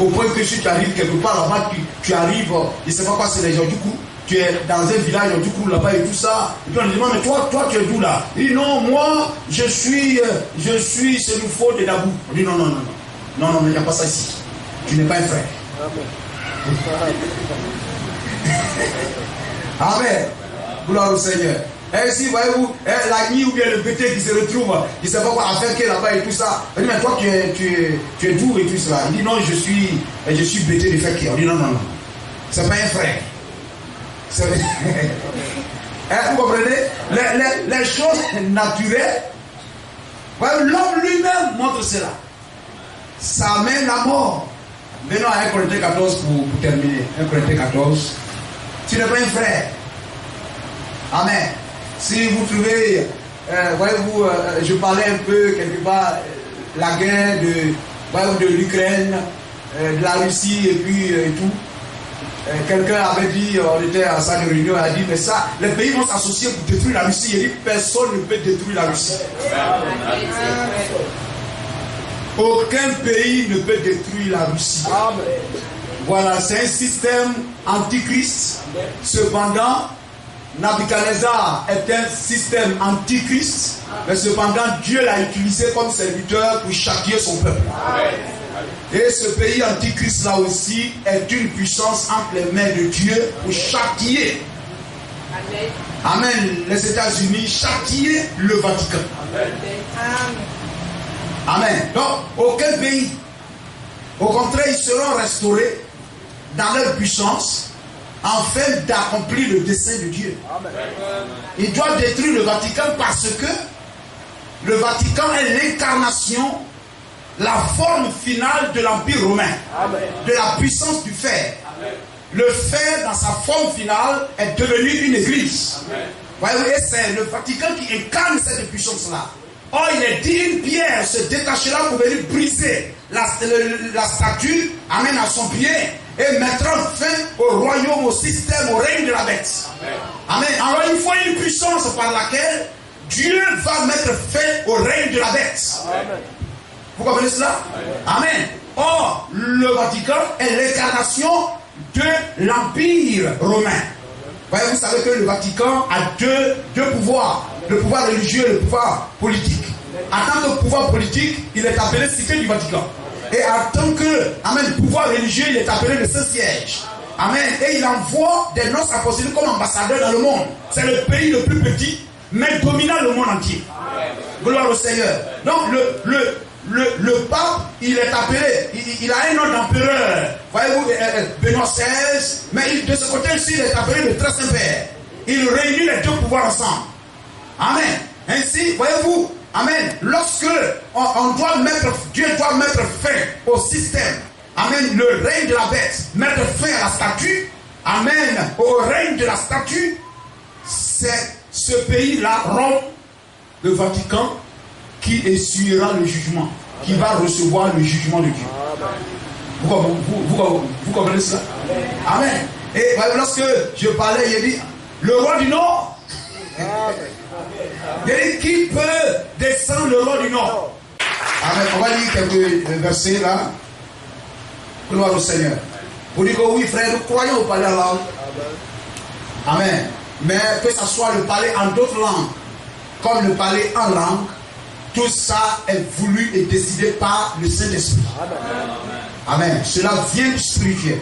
Speaker 1: Au point que si tu arrives quelque part là-bas, tu arrives, je ne sais pas quoi c'est les gens du coup. Tu es dans un village, du coup, là-bas et tout ça. Et puis on lui demande, mais toi, tu es d'où là? Il dit, non, moi, je suis Sénoufo de Dabou. On dit, non, il n'y a pas ça ici. Tu n'es pas un frère. Amen. Gloire au Seigneur. Et si, voyez-vous, la nuit ou bien le bété qui se retrouve, il ne sait pas quoi faire qui est là-bas et tout ça. Il dit, mais toi, tu es d'où et tout ça? Il dit, non, je suis bété de Fekir. On dit, non. Ce n'est pas un frère. Vous comprenez? Les choses naturelles, l'homme lui-même montre cela. Ça amène la mort. Venons à 1 Corinthiens 14 pour terminer. 1 Corinthiens 14. Tu n'es pas un frère. Amen. Si vous trouvez, voyez-vous, je parlais un peu quelque part la guerre de l'Ukraine, de la Russie et puis et tout. Quelqu'un avait dit, on était à sa réunion, il a dit, mais ça, les pays vont s'associer pour détruire la Russie. Il dit, personne ne peut détruire la Russie. Aucun pays ne peut détruire la Russie. Voilà, c'est un système antichrist. Cependant, Nabuchodonosor est un système antichrist, mais cependant, Dieu l'a utilisé comme serviteur pour châtier son peuple. Et ce pays antichrist là aussi est une puissance entre les mains de Dieu pour châtier. Amen. Les États-Unis châtier le Vatican. Amen. Donc, aucun pays. Au contraire, ils seront restaurés dans leur puissance afin d'accomplir le dessein de Dieu. Ils doivent détruire le Vatican parce que le Vatican est l'incarnation, la forme finale de l'Empire romain, de la puissance du fer. Le fer, dans sa forme finale, est devenu une église. Voyez-vous, et c'est le Vatican qui incarne cette puissance-là. Or, il est dit, une pierre se détachera pour venir briser la statue, amène à son pied et mettra fin au royaume, au système, au règne de la bête. Amen. Alors il faut une puissance par laquelle Dieu va mettre fin au règne de la bête. Amen. Vous comprenez cela? Amen. Or, le Vatican est l'incarnation de l'Empire romain. Vous savez que le Vatican a deux pouvoirs. Le pouvoir religieux et le pouvoir politique. En tant que pouvoir politique, il est appelé cité du Vatican. Et en tant que pouvoir religieux, il est appelé le Saint-Siège. Amen. Et il envoie des nonces apostoliques comme ambassadeurs dans le monde. C'est le pays le plus petit, mais dominant le monde entier. Gloire au Seigneur. Donc le pape, il est appelé, il a un nom d'empereur. Voyez-vous, Benoît XVI, mais de ce côté-ci, il est appelé le Très Saint-Père. Il réunit les deux pouvoirs ensemble. Amen. Ainsi, voyez-vous, amen, lorsque Dieu doit mettre fin au système, amen, le règne de la bête, mettre fin à la statue, amen, au règne de la statue, c'est ce pays-là, Rome, le Vatican, qui essuiera le jugement, qui va recevoir le jugement de Dieu. Vous comprenez ça? Amen. Et lorsque je parlais, il dit, le roi du Nord, il dit, qui peut descendre le roi du Nord? Amen. On va lire quelques versets là. Gloire au Seigneur. Vous dites que oui, frère, nous croyons au parler en langue. Amen. Mais que ce soit le parler en d'autres langues, comme le parler en langue, tout ça est voulu et décidé par le Saint-Esprit. Amen. Cela vient du spirituel.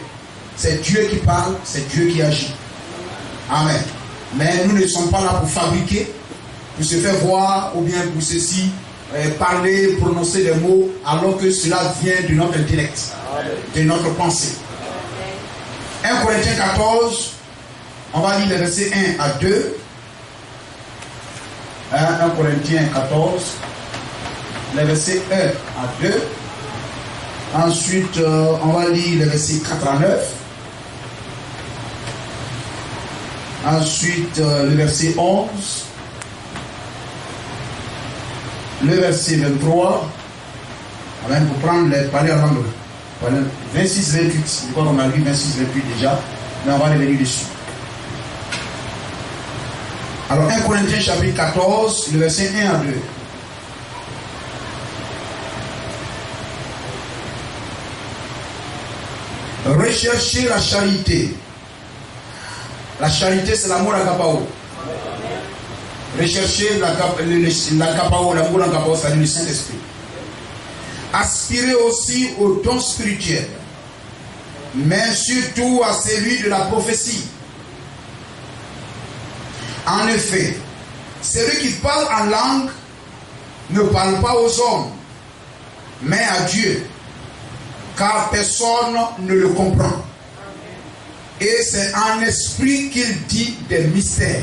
Speaker 1: C'est Dieu qui parle, c'est Dieu qui agit. Amen. Mais nous ne sommes pas là pour fabriquer, pour se faire voir, ou bien pour ceci, parler, prononcer des mots, alors que cela vient de notre intellect, de notre pensée. 1 Corinthiens 14, on va lire les versets 1 à 2. 1 Corinthiens 14, les versets 1 à 2. Ensuite, on va lire les versets 4 à 9. Ensuite, le verset 11. Le verset 23. Amen. Pour prendre les parler en langue. 26, 28. Je crois qu'on a lu 26, 28 déjà. Mais on va les venir dessus. Alors, 1 Corinthiens chapitre 14, le verset 1 à 2. Recherchez la charité. La charité, c'est l'amour agapao. Recherchez l'agapao, l'amour agapao, c'est-à-dire le Saint-Esprit. Aspirez aussi au don spirituel, mais surtout à celui de la prophétie. En effet, celui qui parle en langue ne parle pas aux hommes, mais à Dieu, car personne ne le comprend. Et c'est en esprit qu'il dit des mystères.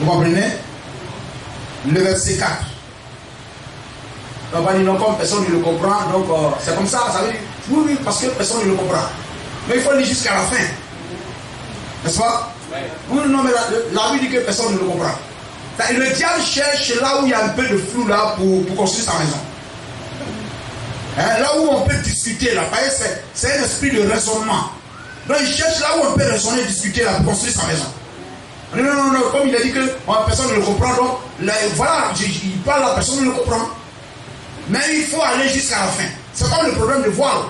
Speaker 1: Vous comprenez? Le verset 4. On va dire non, comme personne ne le comprend, donc c'est comme ça, ça veut dire oui, parce que personne ne le comprend. Mais il faut aller jusqu'à la fin. N'est-ce pas? Oui, non, mais la Bible dit que personne ne le comprend. Le diable cherche là où il y a un peu de flou là pour construire sa maison. Là où on peut discuter là, c'est un esprit de raisonnement. Donc il cherche là où on peut raisonner, discuter là pour construire sa maison. Non, comme il a dit que personne ne le comprend, donc là, voilà, il parle là, personne ne le comprend. Mais il faut aller jusqu'à la fin. C'est comme le problème de voile.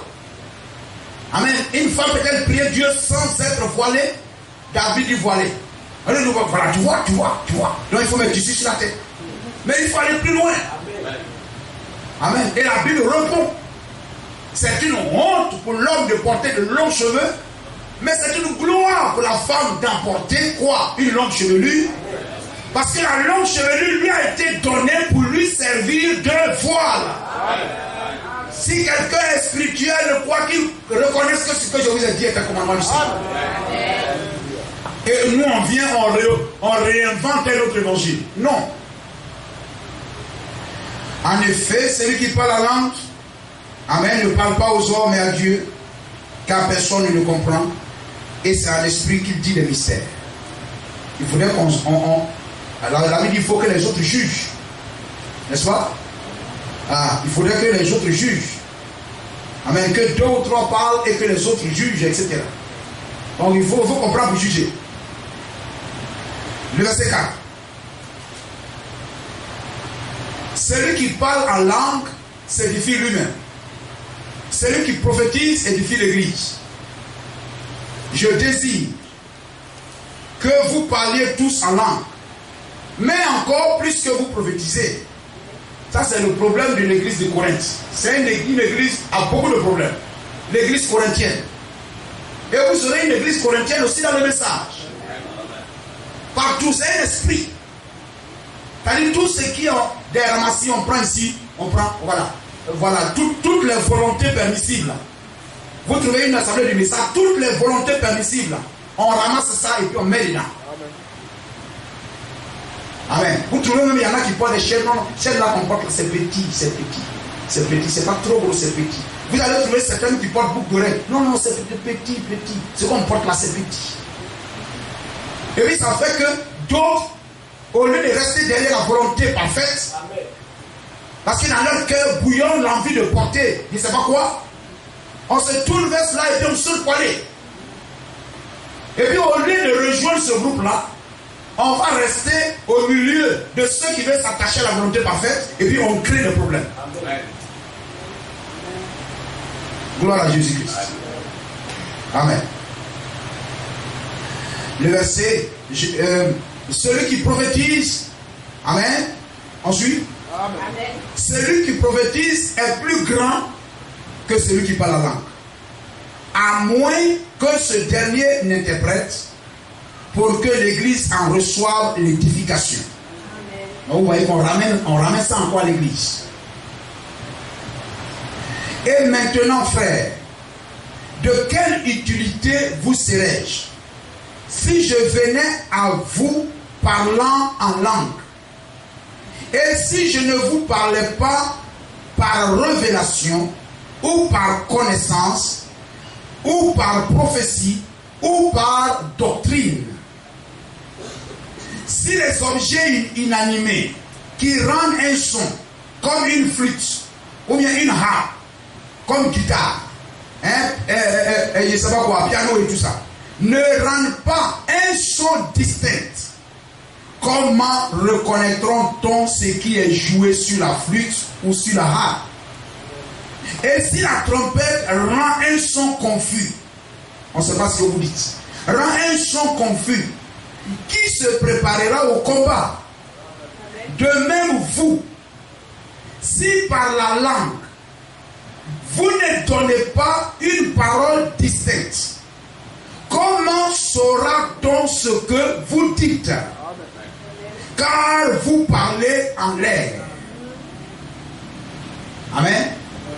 Speaker 1: Amen. Une femme peut-elle prier Dieu sans être voilée? David dit voilé. Voilà, tu vois. Donc il faut mettre du sur la tête. Mais il faut aller plus loin. Amen. Et la Bible répond. C'est une honte pour l'homme de porter de longs cheveux, mais c'est une gloire pour la femme d'emporter quoi? Une longue chevelure. Parce que la longue chevelure lui a été donnée pour lui servir de voile. Si quelqu'un est spirituel, quoi qu'il reconnaisse que ce que je vous ai dit est un commandement du Seigneur. Et nous on vient, on réinvente un autre évangile. Non. En effet, celui qui parle la langue, amen, ne parle pas aux hommes mais à Dieu, car personne ne le comprend. Et c'est à l'esprit qu'il dit des mystères. Il faudrait alors la Bible dit qu'il faut que les autres jugent. N'est-ce pas? Il faudrait que les autres jugent. Amen. Que 2 ou 3 parlent et que les autres jugent, etc. Donc il faut comprendre pour juger. Le verset 4. Celui qui parle en langue s'édifie lui-même. Celui qui prophétise édifie l'église. Je désire que vous parliez tous en langue, mais encore plus que vous prophétisez. Ça, c'est le problème de l'église de Corinthe. C'est une église à beaucoup de problèmes. L'église corinthienne. Et vous aurez une église corinthienne aussi dans le message. Partout, c'est un esprit. C'est-à-dire tout ce qui est des ramassis, on prend ici, on prend, voilà, toutes les volontés permissibles. Vous trouvez une assemblée du message, toutes les volontés permissibles, on ramasse ça et puis on met dedans. Amen. Vous trouvez même, il y en a qui portent des chaînes, non, chaînes là qu'on porte, c'est petit, c'est pas trop gros, c'est petit. Vous allez trouver certaines qui portent boucle d'oreille. Non, c'est petit. Ce qu'on porte là, c'est petit. Et puis ça fait que d'autres, au lieu de rester derrière la volonté parfaite, parce que dans leur cœur bouillonne l'envie de porter, je ne sais pas quoi, on se tourne vers cela et puis on se poiler. Et puis au lieu de rejoindre ce groupe-là, on va rester au milieu de ceux qui veulent s'attacher à la volonté parfaite et puis on crée des problèmes. Amen. Gloire à Jésus-Christ. Amen. Le verset, celui qui prophétise, amen. Ensuite, amen. Celui qui prophétise est plus grand que celui qui parle la langue, à moins que ce dernier n'interprète, pour que l'église en reçoive l'édification. Donc vous voyez qu'on ramène ça encore à l'église. Et maintenant, frères, de quelle utilité vous serais-je si je venais à vous parlant en langue, et si je ne vous parlais pas par révélation, ou par connaissance, ou par prophétie, ou par doctrine? Si les objets inanimés qui rendent un son, comme une flûte, ou bien une harpe, comme guitare, je ne sais pas quoi, piano et tout ça, ne rendent pas un son distinct, comment reconnaîtront-on ce qui est joué sur la flûte ou sur la harpe? Et si la trompette rend un son confus, on ne sait pas ce que vous dites, rend un son confus, qui se préparera au combat? De même vous, si par la langue vous ne donnez pas une parole distincte, comment saura-t-on ce que vous dites? Car vous parlez en l'air. Amen.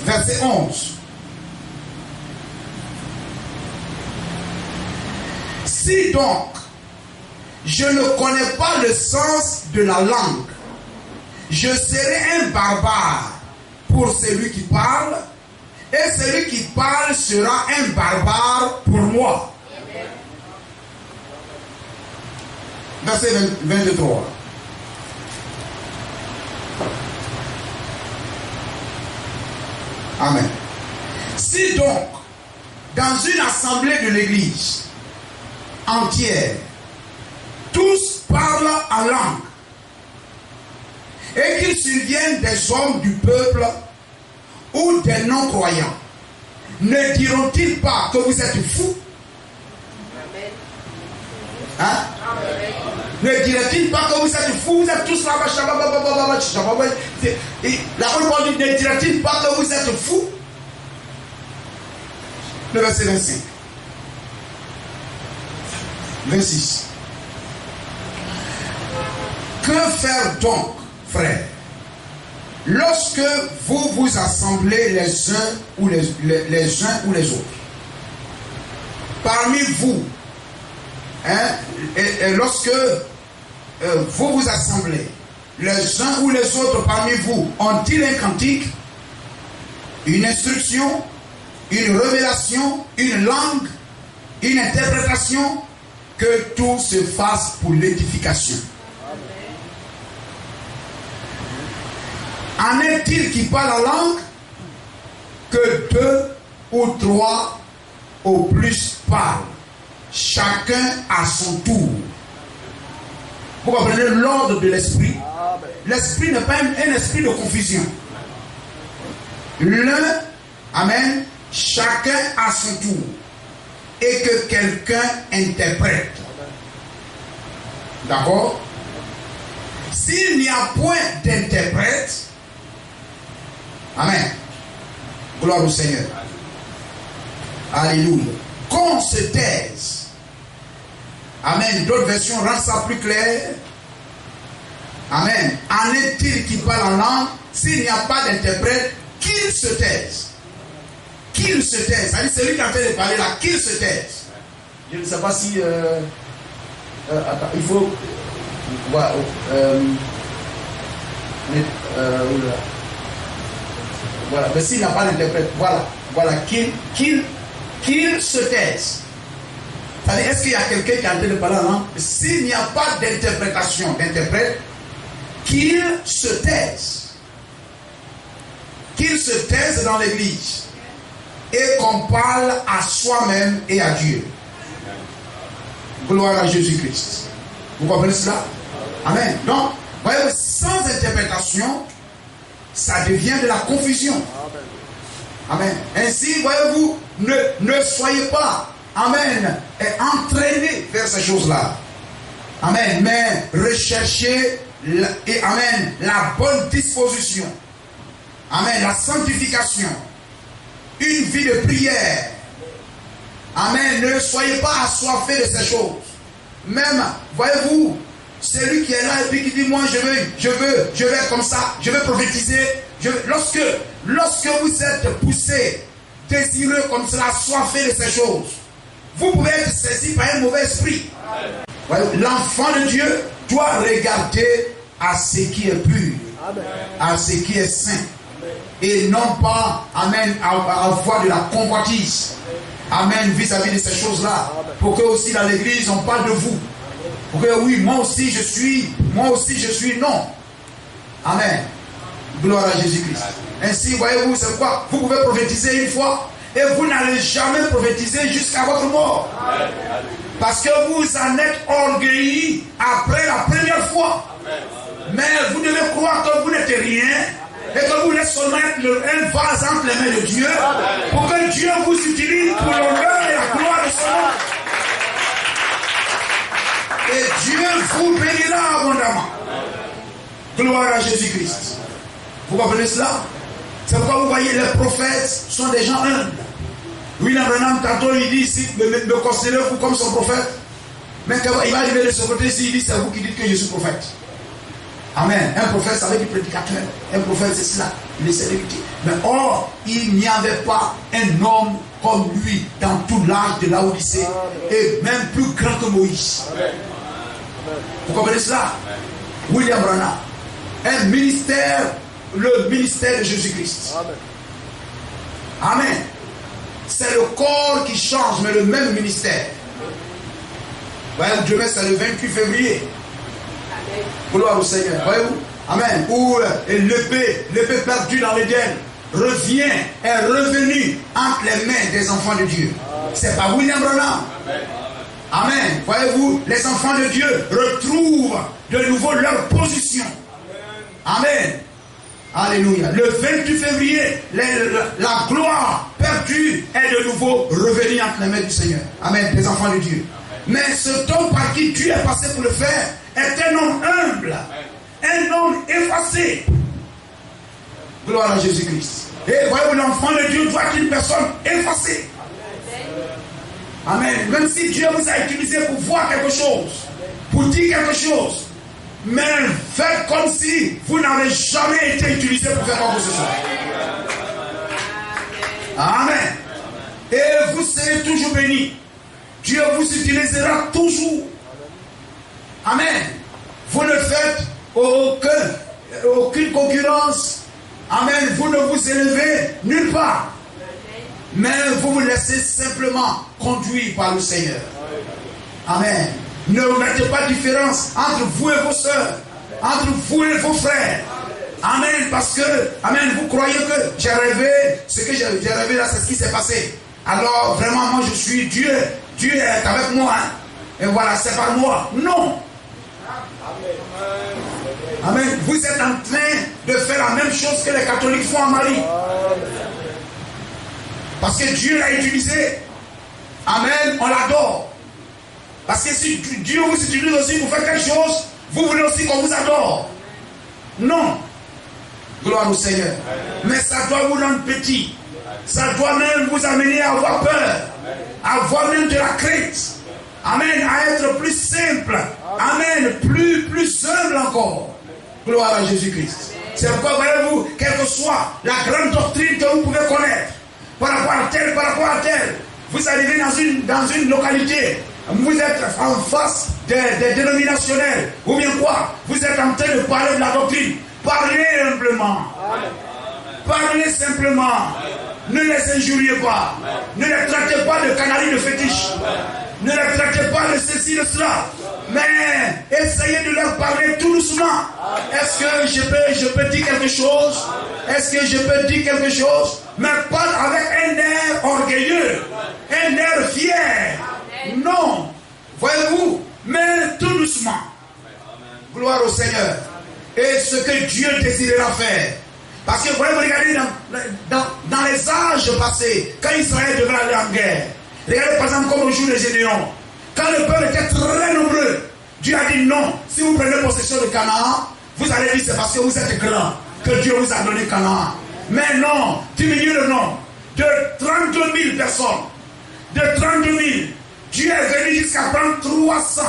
Speaker 1: Verset 11. Si donc je ne connais pas le sens de la langue, je serai un barbare pour celui qui parle, et celui qui parle sera un barbare pour moi. Verset 23. Amen. Si donc, dans une assemblée de l'église entière, tous parlent en langue, et qu'ils surviennent des hommes du peuple ou des non-croyants, ne diront-ils pas que vous êtes fous? Hein? Ne dirait-il pas que vous êtes fous? Vous êtes tous là-bas. La parole dit, ne dirait-il pas que vous êtes fous? Le verset 25. 26. Que faire donc, frères, lorsque vous vous assemblez les uns ou les uns ou les autres? Parmi vous, et lorsque vous vous assemblez, les uns ou les autres parmi vous ont-ils un cantique, une instruction, une révélation, une langue, une interprétation? Que tout se fasse pour l'édification. En est-il qui parle la langue? Que deux ou 3 au plus parlent, chacun à son tour. Vous comprenez l'ordre de l'esprit? L'esprit n'est pas un esprit de confusion. L'un, amen, chacun à son tour. Et que quelqu'un interprète. D'accord? S'il n'y a point d'interprète, amen. Gloire au Seigneur. Alléluia. Qu'on se taise. Amen. D'autres versions rendent ça plus clair. Amen. En est-il qui parle en langue, s'il n'y a pas d'interprète, qu'il se taise. Qu'il se taise. C'est-à-dire celui qui est en train de parler là, qu'il se taise. Je ne sais pas si... attends, il faut... Voilà. Voilà. Mais s'il n'y a pas d'interprète, voilà. Voilà. Qu'il se taise. C'est-à-dire, est-ce qu'il y a quelqu'un qui est en train de parler en langue? S'il n'y a pas d'interprétation, d'interprète, qu'il se taise. Qu'il se taise dans l'église. Et qu'on parle à soi-même et à Dieu. Gloire à Jésus-Christ. Vous comprenez cela? Amen. Donc, voyez, sans interprétation, ça devient de la confusion. Amen. Ainsi, voyez-vous, ne soyez pas, amen, entraînés vers ces choses-là. Amen. Mais recherchez, amen, la bonne disposition. Amen. La sanctification. Une vie de prière. Amen. Ne soyez pas assoiffés de ces choses. Même, voyez-vous, celui qui est là et puis qui dit, moi je veux être comme ça, je veux prophétiser. Lorsque vous êtes poussé, désireux comme cela, assoiffé de ces choses, vous pouvez être saisi par un mauvais esprit. L'enfant de Dieu doit regarder à ce qui est pur, à ce qui est saint. Et non pas, amen, à avoir de la convoitise. Amen, vis-à-vis de ces choses-là. Pour que aussi dans l'église, on parle de vous. Pour que oui, moi aussi je suis, non. Amen. Gloire à Jésus-Christ. Ainsi, voyez-vous, c'est quoi? Vous pouvez prophétiser une fois et vous n'allez jamais prophétiser jusqu'à votre mort. Parce que vous en êtes orgueillis après la première fois. Mais vous devez croire que vous n'êtes rien. Et que vous laissez seulement être un vase entre les mains de Dieu pour que Dieu vous utilise pour l'honneur et la gloire de son nom. Et Dieu vous bénira abondamment. Gloire à Jésus-Christ. Vous comprenez cela? C'est pourquoi vous voyez les prophètes sont des gens humbles. William Branham, tantôt il dit ici, me considérez-vous comme son prophète. Mais quand il va arriver de ce côté-ci, il dit c'est vous qui dites que je suis prophète. Amen. Un prophète, ça veut dire prédicateur. Un prophète, c'est cela. Il est célébrité. Mais or, il n'y avait pas un homme comme lui dans tout l'âge de la Odyssée. Et même plus grand que Moïse. Vous comprenez cela? William Branham. Un ministère, le ministère de Jésus-Christ. Amen. C'est le corps qui change, mais le même ministère. Voyez, demain, c'est le 28 février. Gloire au Seigneur. Voyez-vous? Amen. Où l'épée perdue dans l'Éden est revenue entre les mains des enfants de Dieu. C'est pas William Branham. Amen. Voyez-vous, les enfants de Dieu retrouvent de nouveau leur position. Amen. Alléluia. Le 28 février, la gloire perdue est de nouveau revenue entre les mains du Seigneur. Amen. Des enfants de Dieu. Mais cet homme par qui Dieu est passé pour le faire est un homme humble, un homme effacé. Gloire à Jésus-Christ. Et voyez-vous, l'enfant de Dieu doit être une personne effacée. Amen. Même si Dieu vous a utilisé pour voir quelque chose, pour dire quelque chose, mais faites comme si vous n'avez jamais été utilisé pour faire quoi que ce soit. Amen. Et vous serez toujours bénis. Dieu vous utilisera toujours. Amen. Vous ne faites aucune concurrence. Amen. Vous ne vous élevez nulle part. Mais vous vous laissez simplement conduire par le Seigneur. Amen. Ne mettez pas de différence entre vous et vos soeurs, entre vous et vos frères, Amen, parce que, amen, vous croyez que j'ai rêvé, ce que j'ai rêvé là, c'est ce qui s'est passé. Alors, vraiment, moi, je suis Dieu. Dieu est avec moi. Hein. Et voilà, c'est par moi. Non. Amen. Vous êtes en train de faire la même chose que les catholiques font en Mali. Parce que Dieu l'a utilisé. Amen, on l'adore. Parce que si Dieu vous utilise aussi pour faire quelque chose, vous voulez aussi qu'on vous adore. Non. Gloire au Seigneur. Mais ça doit vous rendre petit. Ça doit même vous amener à avoir peur. À avoir même de la crainte. Amen. À être plus simple. Amen. Plus humble encore. Gloire à Jésus-Christ. C'est pourquoi, voyez-vous, quelle que soit la grande doctrine que vous pouvez connaître, par rapport à tel, vous arrivez dans une localité, vous êtes en face des dénominationnels, ou bien quoi, vous êtes en train de parler de la doctrine. Parlez humblement. Parlez simplement. Ne les injuriez pas. Ne les traitez pas de canaries de fétiche. Ne les traitez pas de ceci, de cela. Mais essayez de leur parler tout doucement. Est-ce que je peux dire quelque chose? Est-ce que je peux dire quelque chose? Mais pas avec un air orgueilleux, un air fier. Non. Voyez-vous, mais tout doucement. Gloire au Seigneur. Et ce que Dieu désirera faire. Parce que vous voyez, regardez dans les âges passés, quand Israël devait aller en guerre, regardez par exemple comme au jour de Gédéon, quand le peuple était très nombreux, Dieu a dit non, si vous prenez possession de Canaan, vous allez dire c'est parce que vous êtes grand que Dieu vous a donné Canaan. Mais non, diminuez le nombre de 32 000 personnes. De 32 000, Dieu est venu jusqu'à prendre 300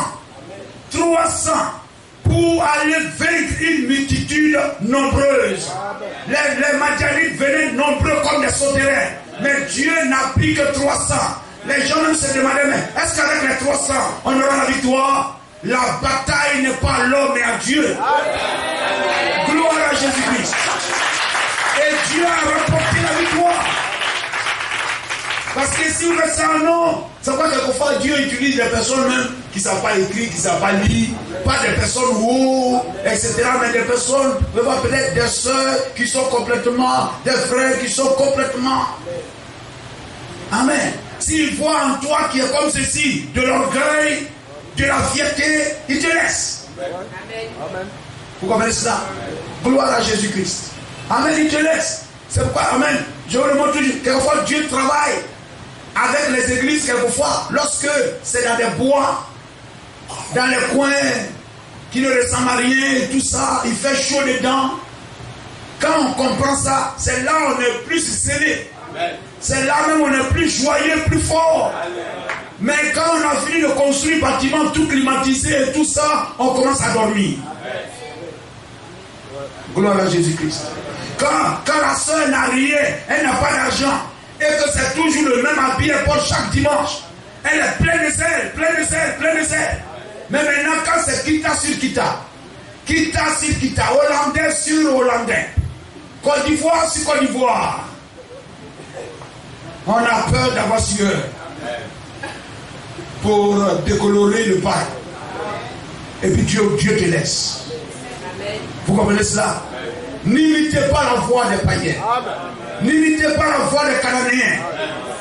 Speaker 1: pour aller vaincre une multitude nombreuse. Les Madianites venaient nombreux comme des sauterelles. Mais Dieu n'a pris que 300. Les gens même se demandaient, mais est-ce qu'avec les 300, on aura la victoire? La bataille n'est pas à l'homme, mais à Dieu. Gloire à Jésus-Christ. Et Dieu a remporté la victoire. Parce que si vous faites ça, non, c'est pas quelquefois Dieu utilise des personnes même qui ne savent pas écrire, qui ne savent pas lire, pas des personnes haut, etc. Mais des personnes, peut-être des sœurs qui sont complètement, des frères qui sont complètement. Amen. S'il voit en toi qui est comme ceci, de l'orgueil, de la fierté, il te laisse. Amen. Vous comprenez cela? Gloire à Jésus-Christ. Amen, il te laisse. C'est pourquoi, amen, je vous le montre toujours. Quelquefois, Dieu travaille avec les églises, quelquefois, lorsque c'est dans des bois, dans les coins qui ne ressemblent à rien, et tout ça, il fait chaud dedans. Quand on comprend ça, c'est là où on est plus zélé. C'est là même où on est plus joyeux, plus fort. Mais quand on a fini de construire un bâtiment tout climatisé et tout ça, on commence à dormir. Gloire à Jésus-Christ. Quand la soeur n'a rien, elle n'a pas d'argent, et que c'est toujours le même habit pour chaque dimanche, elle est pleine de sel, pleine de sel, pleine de sel. Mais maintenant, quand c'est Kita sur Kita, Kita sur Kita, Hollandais sur Hollandais, Côte d'Ivoire sur Côte d'Ivoire, on a peur d'avoir sueur pour décolorer le bail. Et puis Dieu te laisse. Vous comprenez cela? N'imitez pas la voix des païens. N'imitez pas la voix des Cananéens.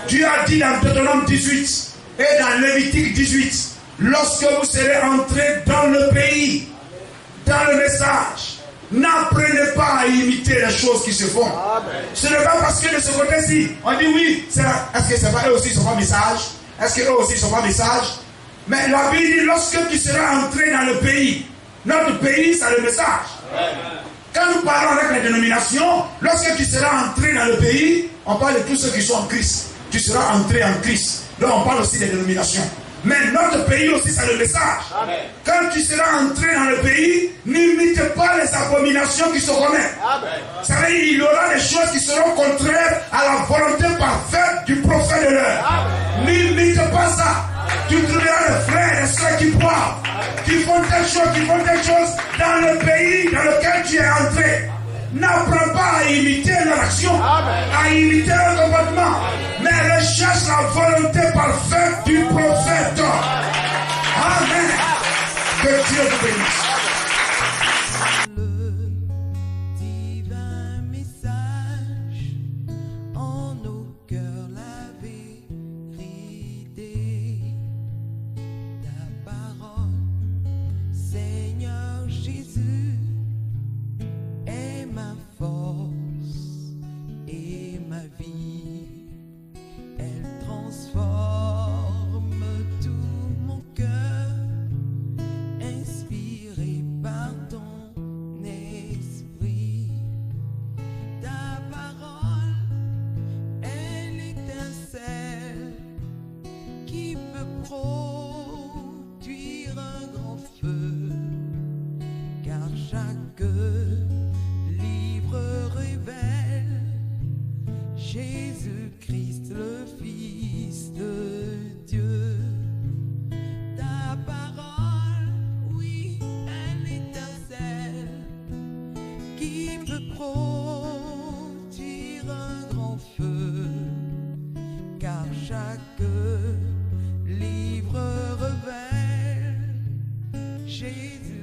Speaker 1: Dieu a dit dans Deutéronome 18 et dans Lévitique 18, lorsque vous serez entrés dans le pays, dans le message, n'apprenez pas à imiter les choses qui se font. Ce n'est pas parce que de ce côté-ci, on dit oui, est-ce que c'est pas eux aussi qui sont pas message? Est-ce qu'eux aussi sont pas message? Mais la Bible dit, lorsque tu seras entré dans le pays, notre pays, c'est le message. Quand nous parlons avec les dénominations, lorsque tu seras entré dans le pays, on parle de tous ceux qui sont en Christ. Tu seras entré en Christ. Donc on parle aussi des dénominations. Mais notre pays aussi, c'est le message. Amen. Quand tu seras entré dans le pays, n'imite pas les abominations qui se commettent. Ça veut dire qu'il y aura des choses qui seront contraires à la volonté parfaite du prophète de l'heure. N'imite pas ça. Tu trouveras des frères et soeurs qui boivent, qui font des choses dans le pays dans lequel tu es entré. N'apprends pas à imiter leur action, à imiter leur comportement, mais recherche la volonté parfaite du prophète. Amen. Que Dieu te bénisse.
Speaker 2: produire un grand feu, car chaque livre révèle Jésus-Christ, le Fils de Dieu. Ta parole, oui, elle étincelle, qui peut produire un grand feu, car chaque livre révèle Jésus.